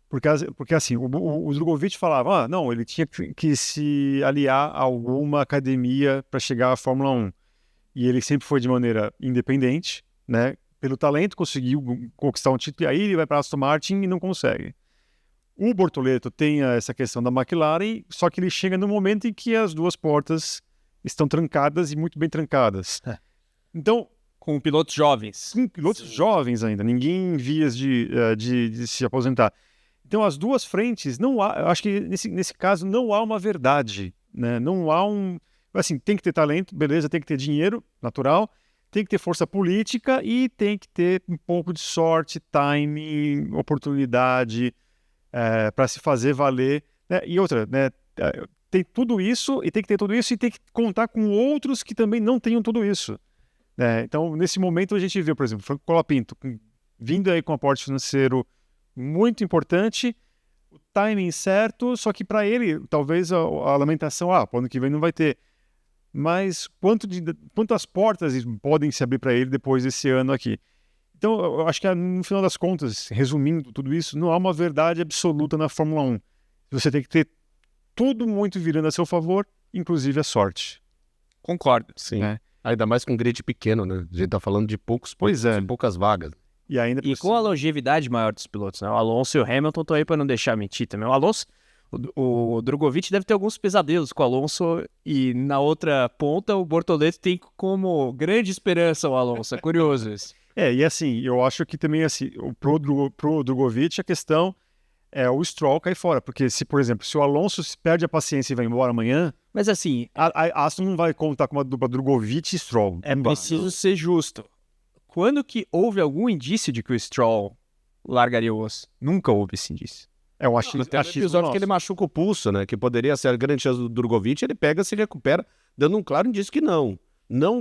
Porque assim, o Drogovic falava, não, ele tinha que se aliar a alguma academia para chegar à Fórmula 1. E ele sempre foi de maneira independente, né? Pelo talento, conseguiu conquistar um título, e aí ele vai para a Aston Martin e não consegue. O Bortoleto tem essa questão da McLaren, só que ele chega no momento em que as duas portas estão trancadas e muito bem trancadas. Então, com pilotos jovens. Com pilotos jovens ainda, ninguém em vias de se aposentar. Então, as duas frentes, não há, eu acho que nesse caso não há uma verdade, né? Não há assim, tem que ter talento, beleza, tem que ter dinheiro, natural, tem que ter força política e tem que ter um pouco de sorte, timing, oportunidade, para se fazer valer, né? E outra, né? Tem tudo isso e tem que ter tudo isso e tem que contar com outros que também não tenham tudo isso. Então, nesse momento, a gente vê, por exemplo, Franco Colapinto vindo aí com um aporte financeiro muito importante, o timing certo, só que para ele, talvez a lamentação, para o ano que vem não vai ter. Mas quantas portas podem se abrir para ele depois desse ano aqui? Então, eu acho que no final das contas, resumindo tudo isso, não há uma verdade absoluta na Fórmula 1. Você tem que ter tudo muito virando a seu favor, inclusive a sorte. Concordo. Sim. Ainda mais com um grid pequeno, né? A gente tá falando de poucos pontos e poucas vagas. E com a longevidade maior dos pilotos, né? O Alonso e o Hamilton estão aí para não deixar mentir também. O Alonso, o Drogovic deve ter alguns pesadelos com o Alonso e na outra ponta o Bortoleto tem como grande esperança o Alonso. É curioso isso. E assim, eu acho que também, assim, pro Drogovic a questão é o Stroll cair fora, porque se, por exemplo, se o Alonso perde a paciência e vai embora amanhã, mas assim, a Aston não vai contar com uma dupla Drogovic e Stroll. É preciso ser justo. Quando que houve algum indício de que o Stroll largaria o osso? Nunca houve esse indício. Eu acho que tem um episódio que ele machuca o pulso, né? Que poderia ser a grande chance do Drogovic, ele pega, se recupera, dando um claro indício que não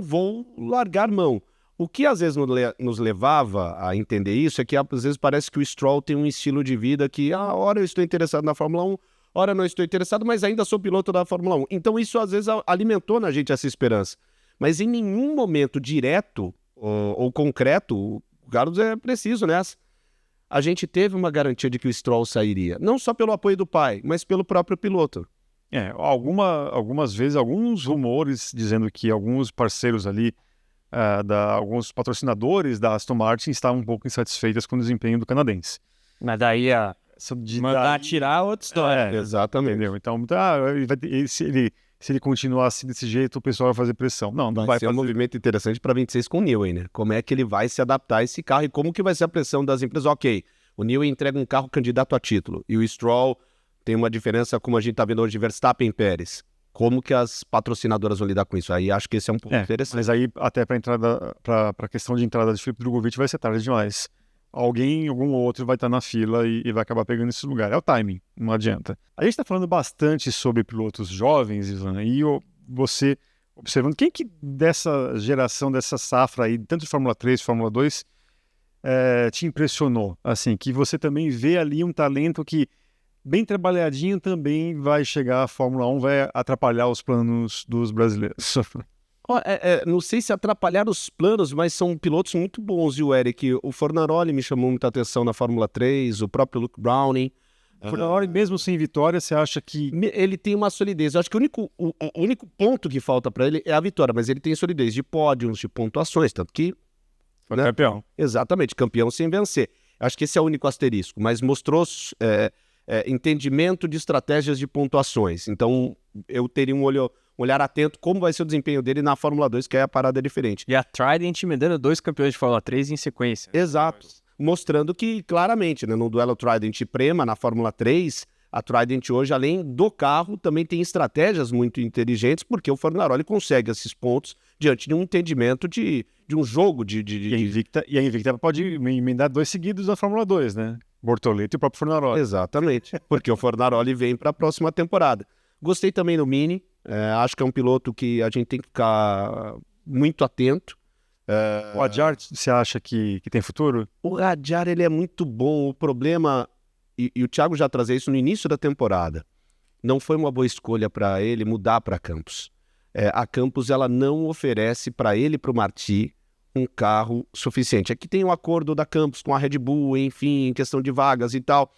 vou largar mão. O que às vezes nos levava a entender isso é que às vezes parece que o Stroll tem um estilo de vida que, ora eu estou interessado na Fórmula 1, ora não estou interessado, mas ainda sou piloto da Fórmula 1. Então isso às vezes alimentou na gente essa esperança. Mas em nenhum momento direto ou concreto, o Carlos é preciso nessa. A gente teve uma garantia de que o Stroll sairia, não só pelo apoio do pai, mas pelo próprio piloto. Algumas vezes, alguns rumores dizendo que alguns parceiros ali, alguns patrocinadores da Aston Martin estavam um pouco insatisfeitos com o desempenho do canadense. Mas daí mandar tirar outra história. Exatamente. Entendeu? Então, se ele continuar assim desse jeito, o pessoal vai fazer pressão. Não vai ser fazer. Um movimento interessante para 26 com o Newey, né? Como é que ele vai se adaptar a esse carro e como que vai ser a pressão das empresas? Ok, o Newey entrega um carro candidato a título e o Stroll tem uma diferença, como a gente está vendo hoje, de Verstappen e Pérez. Como que as patrocinadoras vão lidar com isso? Aí acho que esse é um ponto interessante. Mas aí, até para a questão de entrada de Felipe Drogovic vai ser tarde demais. algum outro vai estar na fila e vai acabar pegando esse lugar. É o timing, não adianta. A gente está falando bastante sobre pilotos jovens, Ivan, e você observando quem que dessa geração, dessa safra aí, tanto de Fórmula 3, Fórmula 2, te impressionou? Assim, que você também vê ali um talento que, bem trabalhadinho, também vai chegar à Fórmula 1, vai atrapalhar os planos dos brasileiros. Não sei se atrapalhar os planos, mas são pilotos muito bons, viu, Eric? O Fornaroli me chamou muita atenção na Fórmula 3, o próprio Luke Browning. O Fornaroli, mesmo sem vitória, você acha que... Ele tem uma solidez. Eu acho que o único ponto que falta para ele é a vitória, mas ele tem solidez de pódios, de pontuações, tanto que... Foi campeão. Exatamente, campeão sem vencer. Acho que esse é o único asterisco, mas mostrou entendimento de estratégias de pontuações. Então, eu teria um olhar atento como vai ser o desempenho dele na Fórmula 2, que é a parada diferente. E a Trident emendando 2 campeões de Fórmula 3 em sequência. Exato. Mostrando que, claramente, né, no duelo Trident e Prema, na Fórmula 3, a Trident hoje, além do carro, também tem estratégias muito inteligentes, porque o Fornaroli consegue esses pontos diante de um entendimento de um jogo E a Invicta pode emendar 2 seguidos na Fórmula 2, né? Bortoleto e o próprio Fornaroli. Exatamente, porque o Fornaroli vem para a próxima temporada. Gostei também do Mini, acho que é um piloto que a gente tem que ficar muito atento. O Hadjar, você acha que tem futuro? O Hadjar, ele é muito bom. O problema, e o Thiago já trazia isso no início da temporada, não foi uma boa escolha para ele mudar para Campos. A Campos, ela não oferece para ele e para o Martí um carro suficiente. Aqui tem um acordo da Campos com a Red Bull, enfim, em questão de vagas e tal,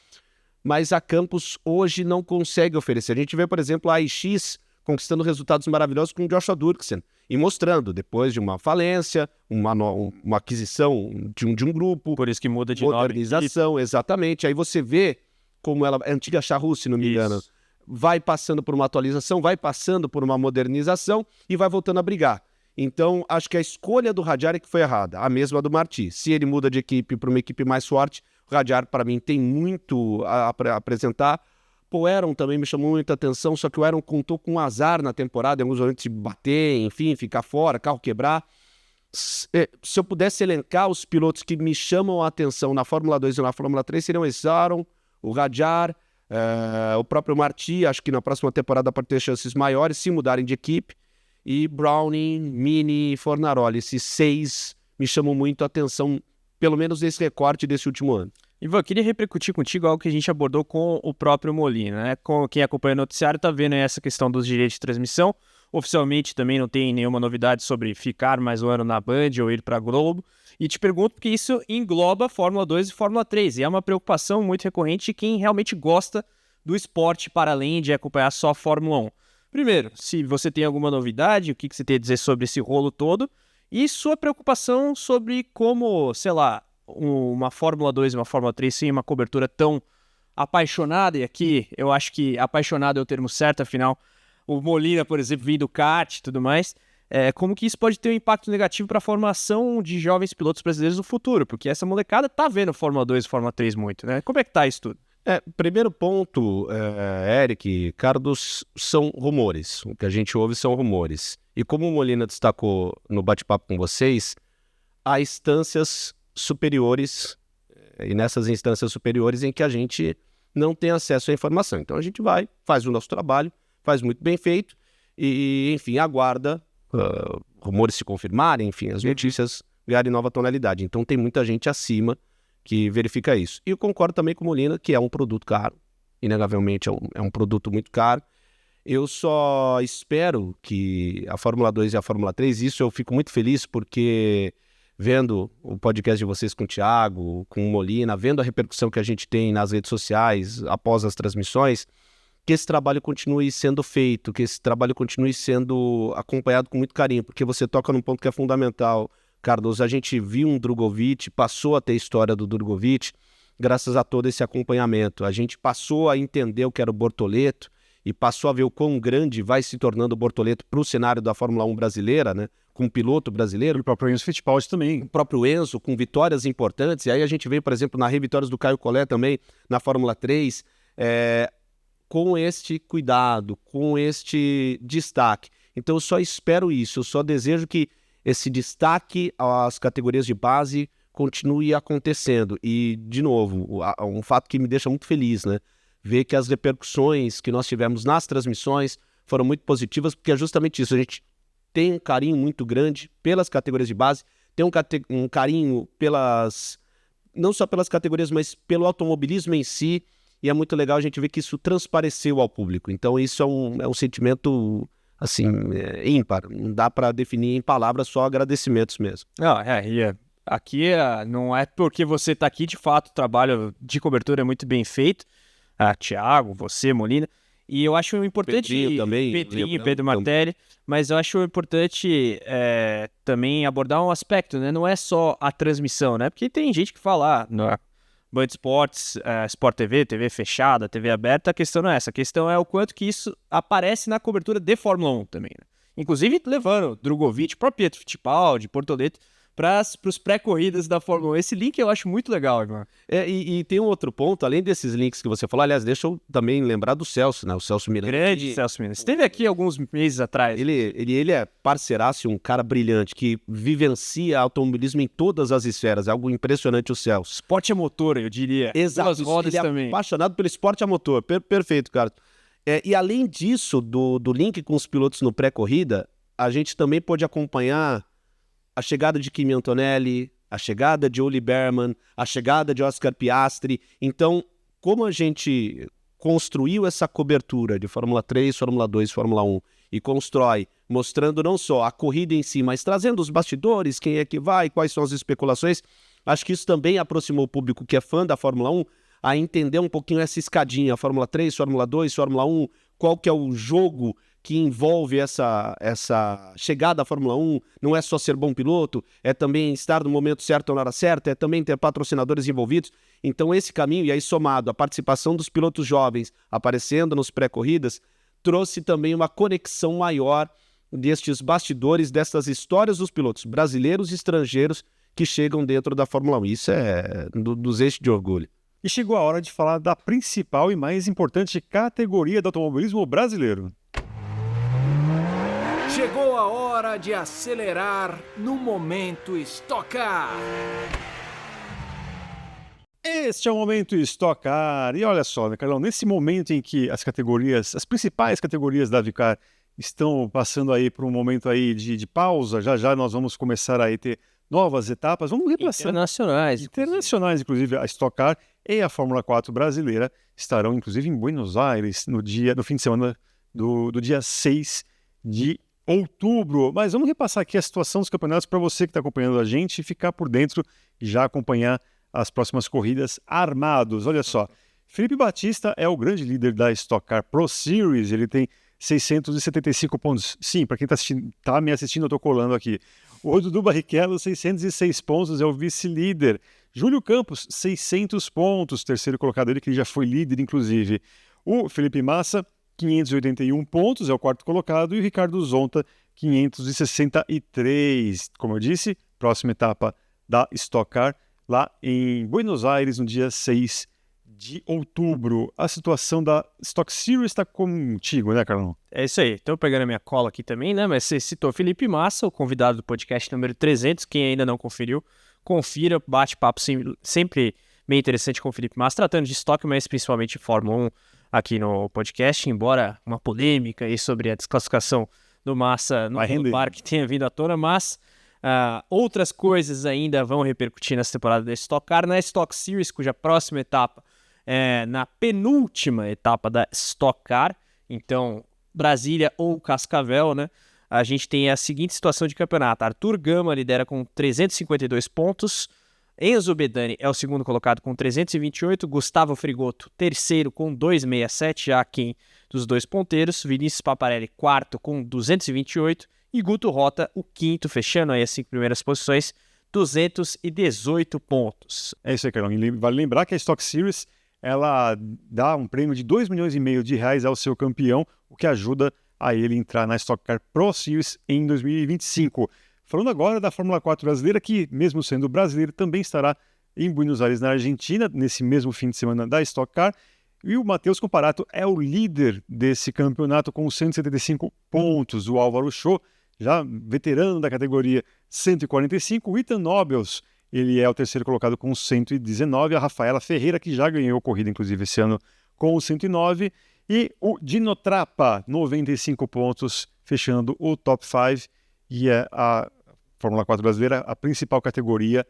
mas a Campos hoje não consegue oferecer. A gente vê, por exemplo, a AIX conquistando resultados maravilhosos com o Joshua Durksen e mostrando, depois de uma falência, uma aquisição de um grupo, por isso que muda de modernização, exatamente. Aí você vê como ela, a antiga Charrus, se não me engano, vai passando por uma atualização, vai passando por uma modernização e vai voltando a brigar. Então, acho que a escolha do Hadjar é que foi errada, a mesma do Martí. Se ele muda de equipe para uma equipe mais forte, o Hadjar, para mim, tem muito a apresentar. O Aaron também me chamou muita atenção, só que o Aaron contou com um azar na temporada, em alguns momentos de bater, enfim, ficar fora, carro quebrar. Se eu pudesse elencar os pilotos que me chamam a atenção na Fórmula 2 e na Fórmula 3, seriam esse Aaron, o Hadjar, o próprio Martí, acho que na próxima temporada pode ter chances maiores se mudarem de equipe, e Browning, Mini e Fornaroli. Esses 6 me chamam muito a atenção, pelo menos nesse recorte desse último ano. Ivan, eu queria repercutir contigo algo que a gente abordou com o próprio Molina, né? Com quem acompanha o noticiário tá vendo essa questão dos direitos de transmissão. Oficialmente também não tem nenhuma novidade sobre ficar mais um ano na Band ou ir para a Globo. E te pergunto porque isso engloba Fórmula 2 e Fórmula 3. E é uma preocupação muito recorrente de quem realmente gosta do esporte para além de acompanhar só a Fórmula 1. Primeiro, se você tem alguma novidade, o que você tem a dizer sobre esse rolo todo? E sua preocupação sobre como, sei lá, uma Fórmula 2 e uma Fórmula 3 sem uma cobertura tão apaixonada, e aqui eu acho que apaixonado é o termo certo, afinal, o Molina, por exemplo, vindo do kart e tudo mais, como que isso pode ter um impacto negativo para a formação de jovens pilotos brasileiros no futuro, porque essa molecada tá vendo Fórmula 2 e Fórmula 3 muito, né? Como é que tá isso tudo? Primeiro ponto, Eric, Carlos, são rumores. O que a gente ouve são rumores. E como o Molina destacou no bate-papo com vocês, há instâncias superiores, e nessas instâncias superiores em que a gente não tem acesso à informação. Então a gente vai, faz o nosso trabalho, faz muito bem feito e, enfim, aguarda rumores se confirmarem, enfim, as notícias ganharem nova tonalidade. Então tem muita gente acima que verifica isso. E eu concordo também com o Molina que é um produto caro, inegavelmente é um produto muito caro. Eu só espero que a Fórmula 2 e a Fórmula 3, isso eu fico muito feliz porque vendo o podcast de vocês com o Thiago, com o Molina, vendo a repercussão que a gente tem nas redes sociais após as transmissões, que esse trabalho continue sendo feito, que esse trabalho continue sendo acompanhado com muito carinho, porque você toca num ponto que é fundamental, Carlos. A gente viu um Drogovic, passou a ter história do Drogovic, graças a todo esse acompanhamento. A gente passou a entender o que era o Bortoleto e passou a ver o quão grande vai se tornando o Bortoleto para o cenário da Fórmula 1 brasileira, né? Com um piloto brasileiro. E o próprio Enzo Fittipaldi também. O próprio Enzo, com vitórias importantes. E aí a gente vê, por exemplo, nas revitórias do Caio Collet também, na Fórmula 3, com este cuidado, com este destaque. Então eu só espero isso, eu só desejo que esse destaque às categorias de base continue acontecendo. E, de novo, um fato que me deixa muito feliz, né? Ver que as repercussões que nós tivemos nas transmissões foram muito positivas, porque é justamente isso. A gente tem um carinho muito grande pelas categorias de base, tem um carinho não só pelas categorias, mas pelo automobilismo em si, e é muito legal a gente ver que isso transpareceu ao público. Então isso é um sentimento, assim, ímpar. Não dá para definir em palavras, só agradecimentos mesmo. Aqui não é porque você está aqui, de fato, o trabalho de cobertura é muito bem feito. Thiago, você, Molina. E eu acho importante... Pedrinho também. Pedro Martelli. Mas eu acho importante também abordar um aspecto, né? Não é só a transmissão, né? Porque tem gente que fala, Band Esportes, Sport TV, TV fechada, TV aberta, a questão não é essa. A questão é o quanto que isso aparece na cobertura de Fórmula 1 também, né? Inclusive levando Drogovic, próprio Pietro Fittipaldi, Bortoleto, para os pré-corridas da Fórmula 1. Esse link eu acho muito legal, irmão. E tem um outro ponto, além desses links que você falou, aliás, deixa eu também lembrar do Celso, né? O Celso Miranda. Grande Celso Miranda. Esteve aqui alguns meses atrás. Ele é parceiraço, um cara brilhante, que vivencia automobilismo em todas as esferas. É algo impressionante o Celso. Esporte a motor, eu diria. Exato. Pelas rodas ele também. É apaixonado pelo esporte a motor. Perfeito, cara. E além disso, do link com os pilotos no pré-corrida, a gente também pôde acompanhar a chegada de Kimi Antonelli, a chegada de Oli Berman, a chegada de Oscar Piastri. Então, como a gente construiu essa cobertura de Fórmula 3, Fórmula 2, Fórmula 1 e constrói, mostrando não só a corrida em si, mas trazendo os bastidores, quem é que vai, quais são as especulações, acho que isso também aproximou o público que é fã da Fórmula 1 a entender um pouquinho essa escadinha, Fórmula 3, Fórmula 2, Fórmula 1, qual que é o jogo que envolve essa chegada à Fórmula 1, não é só ser bom piloto, é também estar no momento certo ou na hora certa, é também ter patrocinadores envolvidos. Então esse caminho, e aí somado a participação dos pilotos jovens aparecendo nos pré-corridas, trouxe também uma conexão maior destes bastidores, dessas histórias dos pilotos brasileiros e estrangeiros que chegam dentro da Fórmula 1. Isso é dos eixos de orgulho. E chegou a hora de falar da principal e mais importante categoria do automobilismo brasileiro. Chegou a hora de acelerar no momento Stock Car. Este é o momento Stock Car. E olha só, né, Carlão, nesse momento em que as principais categorias da Vicar estão passando aí por um momento aí de pausa, já nós vamos começar a ter novas etapas, vamos repassar. Internacionais, inclusive, a Stock Car e a Fórmula 4 brasileira estarão, inclusive, em Buenos Aires no fim de semana do dia 6 de outubro. Mas vamos repassar aqui a situação dos campeonatos para você que está acompanhando a gente ficar por dentro e já acompanhar as próximas corridas armados. Olha só, Felipe Batista é o grande líder da Stock Car Pro Series, ele tem 675 pontos. Sim, para quem tá me assistindo, eu estou colando aqui. O Dudu Barrichello, 606 pontos, é o vice-líder. Júlio Campos, 600 pontos, terceiro colocado ele, que já foi líder, inclusive. O Felipe Massa, 581 pontos, é o quarto colocado, e o Ricardo Zonta, 563. Como eu disse, próxima etapa da Stock Car, lá em Buenos Aires, no dia 6 de outubro. A situação da Stock Series está contigo, né, Carlão? É isso aí. Estou pegando a minha cola aqui também, né? Mas você citou Felipe Massa, o convidado do podcast número 300. Quem ainda não conferiu, confira. Bate-papo sempre bem interessante com o Felipe Massa, tratando de estoque, mas principalmente Fórmula 1 aqui no podcast. Embora uma polêmica aí sobre a desclassificação do Massa no parque tenha vindo à tona, mas outras coisas ainda vão repercutir nessa temporada da Stock Car. Na Stock Series, cuja próxima etapa na penúltima etapa da Stock Car, então Brasília ou Cascavel, né? A gente tem a seguinte situação de campeonato: Arthur Gama lidera com 352 pontos, Enzo Bedani é o segundo colocado com 328, Gustavo Frigoto terceiro com 267, já aquém dos dois ponteiros, Vinícius Paparelli quarto com 228 e Guto Rota o quinto, fechando aí as 5 primeiras posições, 218 pontos. É isso aí, Carlão. Vale lembrar que a Stock Series ela dá um prêmio de R$2,5 milhões ao seu campeão, o que ajuda a ele entrar na Stock Car Pro Series em 2025. Falando agora da Fórmula 4 brasileira, que mesmo sendo brasileiro, também estará em Buenos Aires, na Argentina, nesse mesmo fim de semana da Stock Car. E o Matheus Comparato é o líder desse campeonato com 175 pontos. O Álvaro Show, já veterano da categoria 145, o Ethan Nobels, ele é o terceiro colocado com 119. A Rafaela Ferreira, que já ganhou corrida, inclusive, esse ano com 109. E o Dino Trappa, 95 pontos, fechando o top 5. E é a Fórmula 4 brasileira, a principal categoria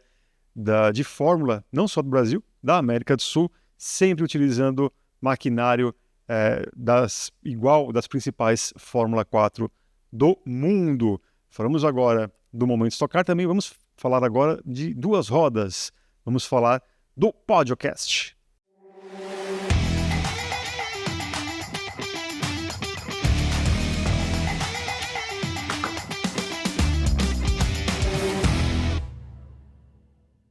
de Fórmula, não só do Brasil, da América do Sul, sempre utilizando maquinário das principais Fórmula 4 do mundo. Falamos agora do momento Stock Car, também vamos falar agora de duas rodas. Vamos falar do Podcast.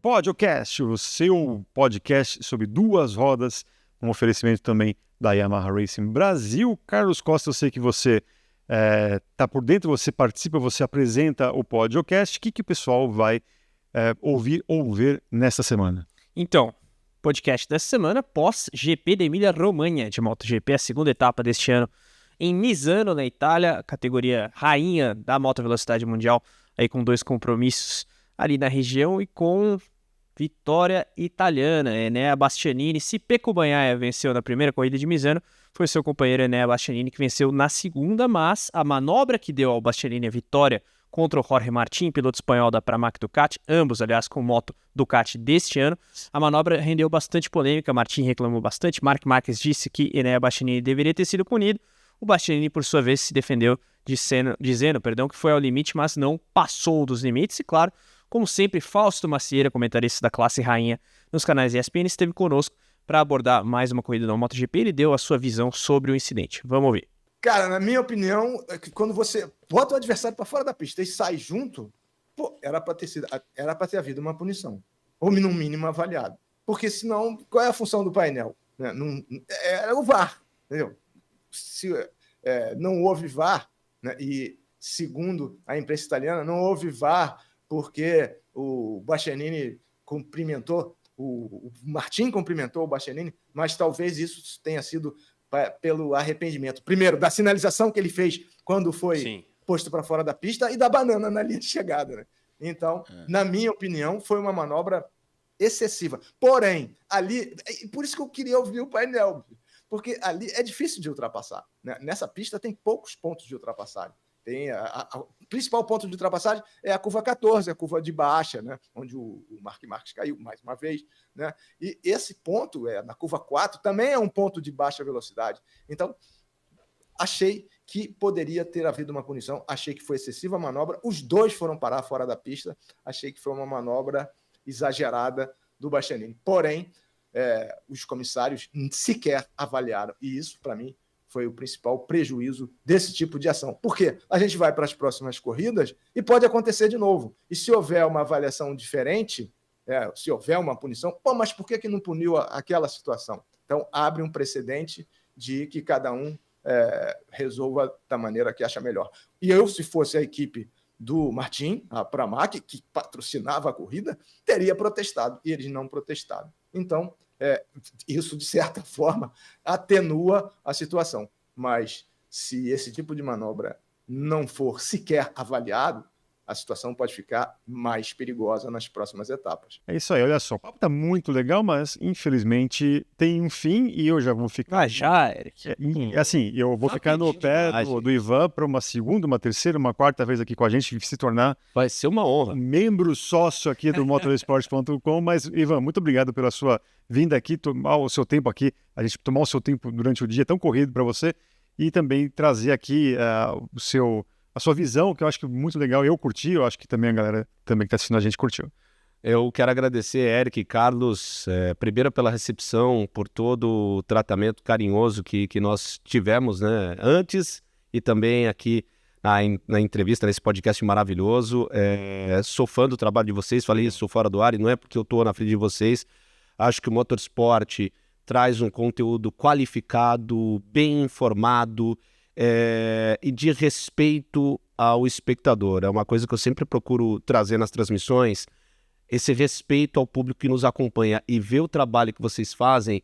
Podcast, o seu podcast sobre duas rodas, um oferecimento também da Yamaha Racing Brasil. Carlos Costa, eu sei que você está por dentro, você participa, você apresenta o Podcast. O que o pessoal vai ouvir ou ver nesta semana? Então, podcast dessa semana, pós-GP da Emília-Romanha de MotoGP, a segunda etapa deste ano em Misano, na Itália, categoria rainha da moto velocidade mundial, aí com 2 compromissos ali na região e com vitória italiana. Enea Bastianini, se Pecco Bagnaia venceu na primeira corrida de Misano, foi seu companheiro Enea Bastianini que venceu na segunda, mas a manobra que deu ao Bastianini a vitória contra o Jorge Martin, piloto espanhol da Pramac Ducati, ambos, aliás, com moto Ducati deste ano, a manobra rendeu bastante polêmica, Martin reclamou bastante, Marc Marquez disse que Enea Bastianini deveria ter sido punido, o Bastianini, por sua vez, se defendeu dizendo que foi ao limite, mas não passou dos limites, e claro, como sempre, Fausto Macieira, comentarista da classe rainha nos canais ESPN, esteve conosco para abordar mais uma corrida da MotoGP. Ele deu a sua visão sobre o incidente. Vamos ouvir. Cara, na minha opinião, é que quando você bota o adversário para fora da pista e sai junto, era para ter havido uma punição. Ou, no mínimo, avaliado. Porque, senão, qual é a função do painel? Era o VAR, entendeu? Se não houve VAR, né, e, segundo a imprensa italiana, não houve VAR porque o Bastianini cumprimentou, o Martin cumprimentou o Bastianini, mas talvez isso tenha sido pelo arrependimento. Primeiro, da sinalização que ele fez quando foi posto para fora da pista e da banana na linha de chegada. Né? Então, na minha opinião, foi uma manobra excessiva. Porém, ali... Por isso que eu queria ouvir o painel, porque ali é difícil de ultrapassar. Né? Nessa pista tem poucos pontos de ultrapassagem. O principal ponto de ultrapassagem é a curva 14, a curva de baixa, né? Onde o Marc Marquez caiu mais uma vez. Né? E esse ponto, na curva 4, também é um ponto de baixa velocidade. Então, achei que poderia ter havido uma punição, achei que foi excessiva a manobra, os dois foram parar fora da pista, achei que foi uma manobra exagerada do Bastianini. Porém, os comissários sequer avaliaram, e isso, para mim, foi o principal prejuízo desse tipo de ação. Por quê? A gente vai para as próximas corridas e pode acontecer de novo. E se houver uma avaliação diferente, se houver uma punição, mas por que não puniu aquela situação? Então, abre um precedente de que cada um resolva da maneira que acha melhor. E eu, se fosse a equipe do Martin, a Pramac, que patrocinava a corrida, teria protestado, e eles não protestaram. Então, isso, de certa forma, atenua a situação. Mas, se esse tipo de manobra não for sequer avaliado, a situação pode ficar mais perigosa nas próximas etapas. É isso aí, olha só. O papo tá muito legal, mas, infelizmente, tem um fim e eu já vou ficar... Eric. Assim, eu vou ficar no pé do Ivan para uma segunda, uma terceira, uma quarta vez aqui com a gente, se tornar... Vai ser uma honra. Membro sócio aqui do motorsport.com, mas, Ivan, muito obrigado pela sua vinda aqui, tomar o seu tempo aqui, a gente tomar o seu tempo durante o dia tão corrido para você e também trazer aqui a sua visão, que eu acho que é muito legal, eu curti, eu acho que também a galera também que está assistindo a gente curtiu. Eu quero agradecer, Eric e Carlos, primeiro pela recepção, por todo o tratamento carinhoso que nós tivemos, né, antes e também aqui na entrevista, nesse podcast maravilhoso. Sou fã do trabalho de vocês, falei isso fora do ar, e não é porque eu estou na frente de vocês. Acho que o Motorsport traz um conteúdo qualificado, bem informado, e de respeito ao espectador. É uma coisa que eu sempre procuro trazer nas transmissões, esse respeito ao público que nos acompanha e ver o trabalho que vocês fazem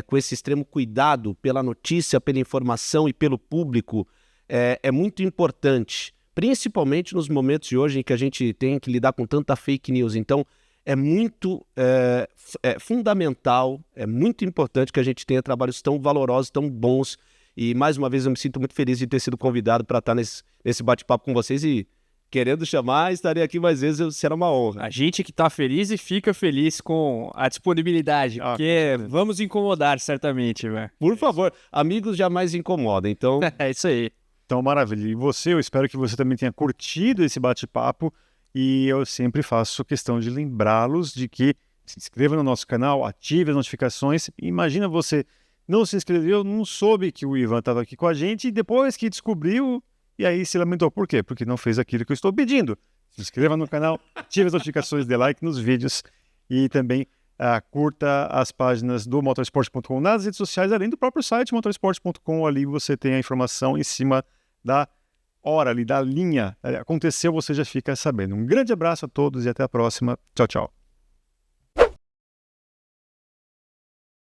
com esse extremo cuidado pela notícia, pela informação e pelo público, é muito importante, principalmente nos momentos de hoje em que a gente tem que lidar com tanta fake news. Então, é muito fundamental, é muito importante que a gente tenha trabalhos tão valorosos, tão bons. E, mais uma vez, eu me sinto muito feliz de ter sido convidado para estar nesse bate-papo com vocês e, querendo chamar, estarei aqui mais vezes, será uma honra. A gente que tá feliz e fica feliz com a disponibilidade, porque vamos incomodar certamente, velho. Por favor, amigos jamais incomodam, então... É isso aí. Então, maravilha. E você, eu espero que você também tenha curtido esse bate-papo. E eu sempre faço questão de lembrá-los de que se inscreva no nosso canal, ative as notificações. Imagina você não se inscreveu, não soube que o Ivan estava aqui com a gente e depois que descobriu, e aí se lamentou. Por quê? Porque não fez aquilo que eu estou pedindo. Se inscreva no canal, ative as notificações, dê like nos vídeos e também curta as páginas do motorsport.com nas redes sociais, além do próprio site motorsport.com. Ali você tem a informação em cima da hora ali, da linha. Aconteceu, você já fica sabendo. Um grande abraço a todos e até a próxima. Tchau, tchau.